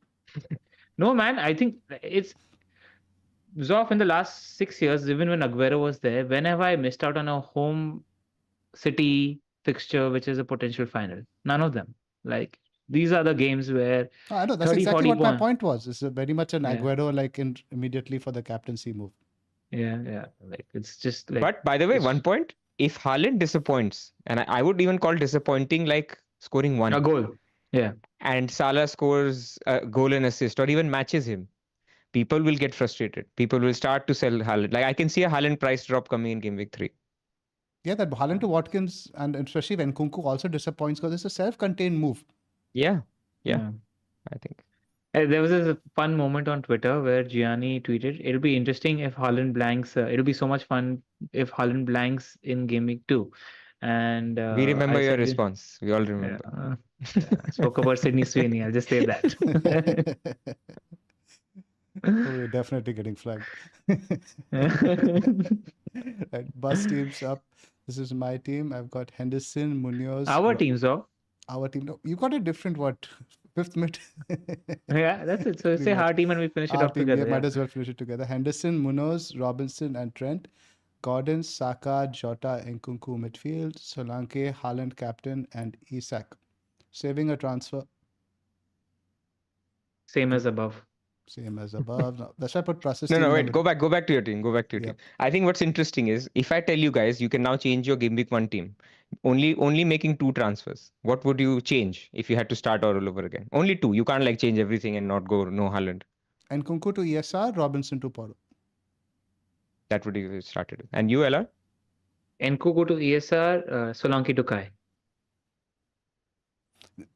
No, man, I think it's Zoph in the last 6 years, even when Aguero was there, whenever I missed out on a home City fixture, which is a potential final, none of them. Like these are the games where I know that's 30, exactly 40 what my points. point was. It's very much an Yeah. Aguero like immediately for the captaincy move. Yeah. Like it's just like. But by the way, one point, if Haaland disappoints, and I would even call disappointing like scoring one, a goal. Yeah. and Salah scores a goal and assist or even matches him, people will get frustrated. People will start to sell Haaland. Like I can see a Haaland price drop coming in game week 3. Yeah, that Haaland to Watkins, and especially when Nkunku also disappoints because it's a self-contained move. Yeah, I think. There was a fun moment on Twitter where Gianni tweeted, "It'll be interesting if Haaland blanks. It'll be so much fun if Haaland blanks in game week 2." And We remember I your said, response. We all remember. I spoke about Sydney Sweeney. I'll just say that. We're definitely getting flagged. Right, bus teams up. This is my team. I've got Henderson, Munoz. Our teams, though. Our team. No, you got a different what? Fifth mid. Yeah, that's it. So say our team and we finish it Our off team. together. Yeah, might as well finish it together. Henderson, Munoz, Robinson, and Trent. Gordon, Saka, Jota, Nkunku midfield. Solanke, Haaland captain, and Isak. Saving a transfer. Same as above. Same as above. No, that's why I put Pras' No, team. wait. Go back to your team. Yeah. I think what's interesting is if I tell you guys, you can now change your game week 1 team. Only making 2 transfers. What would you change if you had to start all over again? Only 2. You can't like change everything and not go no Haaland. Nkunku to ESR, Robinson to Poro. That would be started. And you, Ella? Nkunku to ESR, Solanke to Kai.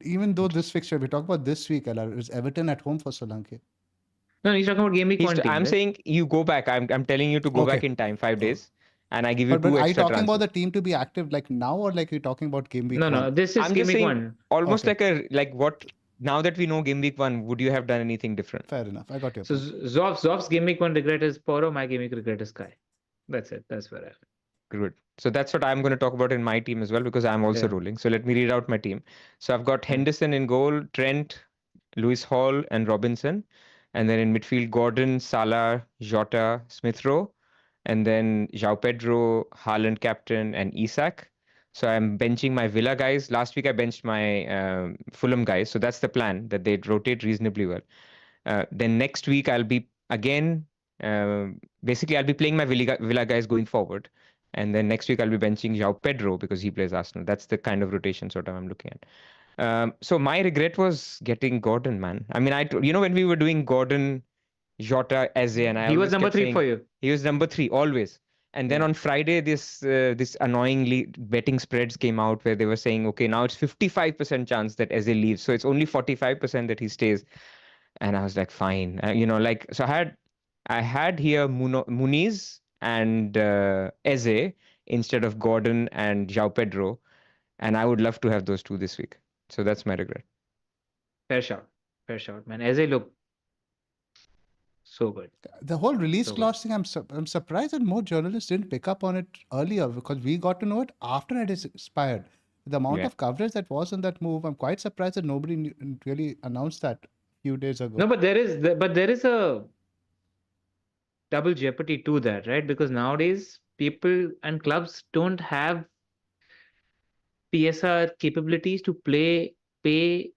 Even though this fixture, we talk about this week, LR, is Everton at home for Solanke. No, he's talking about game week 1 team. I'm saying you go back. I'm telling you to go back in time, 5 days, and I give you But 2 are you extra talking about transfers. the team to be active like now, or like you're talking about game week? No, this is I'm game just week saying 1. almost Okay. like what now that we know game week 1, would you have done anything different? Fair enough. I got your So point. Zoph's game week 1 regret is Poro, my game week regret is Kai. That's it. That's where I am. Good. So that's what I'm going to talk about in my team as well because I'm also rolling. So let me read out my team. So I've got Henderson in goal, Trent, Lewis Hall, and Robinson. And then in midfield, Gordon, Salah, Jota, Smith Rowe. And then João Pedro, Haaland captain, and Isak. So I'm benching my Villa guys. Last week I benched my Fulham guys. So that's the plan, that they rotate reasonably well. Then next week I'll be again, basically I'll be playing my Villa guys going forward. And then next week I'll be benching João Pedro because he plays Arsenal. That's the kind of rotation sort of I'm looking at. So my regret was getting Gordon, man. I mean, when we were doing Gordon, Jota, Eze, and he was number 3 for you. He was number 3 always. And then on Friday, this annoyingly betting spreads came out where they were saying, okay, now it's 55% chance that Eze leaves. So it's only 45% that he stays. And I was like, fine. So I had here Muniz and Eze instead of Gordon and João Pedro. And I would love to have those 2 this week. So that's my regret. Fair shot, man. Eze looked so good. The whole release clause thing, I'm surprised that more journalists didn't pick up on it earlier because we got to know it after it is expired. The amount of coverage that was in that move, I'm quite surprised that nobody really announced that a few days ago. No, but there is a double jeopardy to that, right? Because nowadays people and clubs don't have PSR capabilities to pay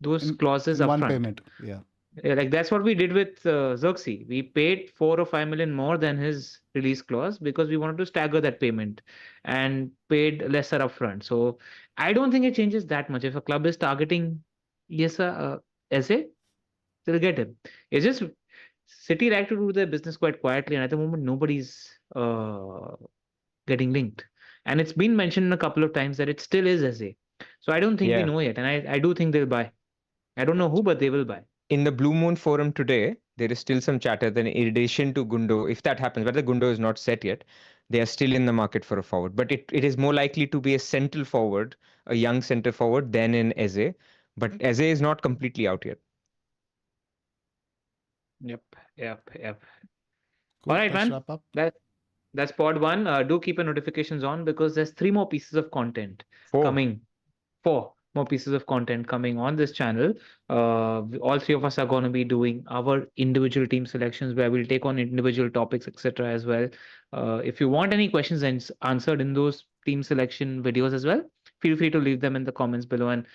those clauses In one upfront. payment. Yeah. Yeah, like that's what we did with Xerxes. We paid 4 or 5 million more than his release clause because we wanted to stagger that payment and paid lesser upfront. So I don't think it changes that much. If a club is targeting SA, they'll get him. It's just City like to do their business quite quietly, and at the moment nobody's getting linked. And it's been mentioned a couple of times that it still is SA. So I don't think we Yeah. know yet, and I do think they'll buy. I don't know who, but they will buy. In the Blue Moon forum today, there is still some chatter that in addition to Gundo, if that happens, but the Gundo is not set yet, they are still in the market for a forward. But it is more likely to be a central forward, a young center forward, than in Eze. But Eze is not completely out yet. Yep. Cool. All right, Let's man. wrap up. That's pod one. Do keep your notifications on because there's 3 more pieces of content 4. coming. 4 more pieces of content coming on this channel. All 3 of us are going to be doing our individual team selections where we'll take on individual topics, etc. as well. If you want any questions answered in those team selection videos as well, feel free to leave them in the comments below, and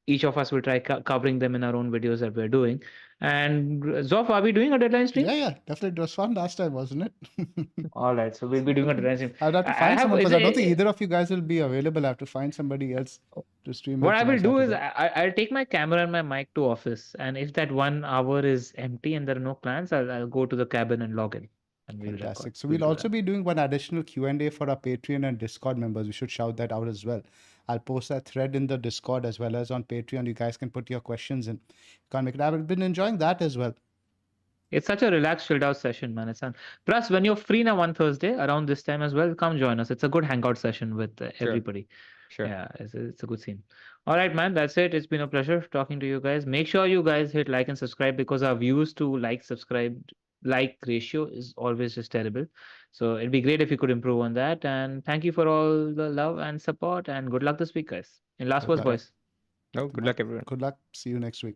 each of us will try covering them in our own videos that we're doing. And Zoph, are we doing a deadline stream? Yeah, definitely. It was fun last time, wasn't it? All right, so we'll be doing a deadline stream. I'd have to I find have someone is because I don't think it, either of you guys will be available. I have to find somebody else to stream what with I me on will do is Saturday. I'll take my camera and my mic to office, and if that 1 hour is empty and there are no plans, I'll go to the cabin and log in, and we'll record. Fantastic. So We'll we'll do also that. be doing one additional Q&A for our Patreon and Discord members. We should shout that out as well. I'll post that thread in the Discord as well as on Patreon. You guys can put your questions in. Can't make it. I've been enjoying that as well. It's such a relaxed, chilled out session, man. It's fun. Plus, when you're free now one Thursday around this time as well, come join us. It's a good hangout session with everybody. Sure. Yeah, it's a good scene. All right, man. That's it. It's been a pleasure talking to you guys. Make sure you guys hit like and subscribe because our views to like ratio is always just terrible. So it'd be great if you could improve on that. And thank you for all the love and support. And good luck this week, guys. And last Good words, luck. boys. No, good luck, everyone. Good luck. See you next week.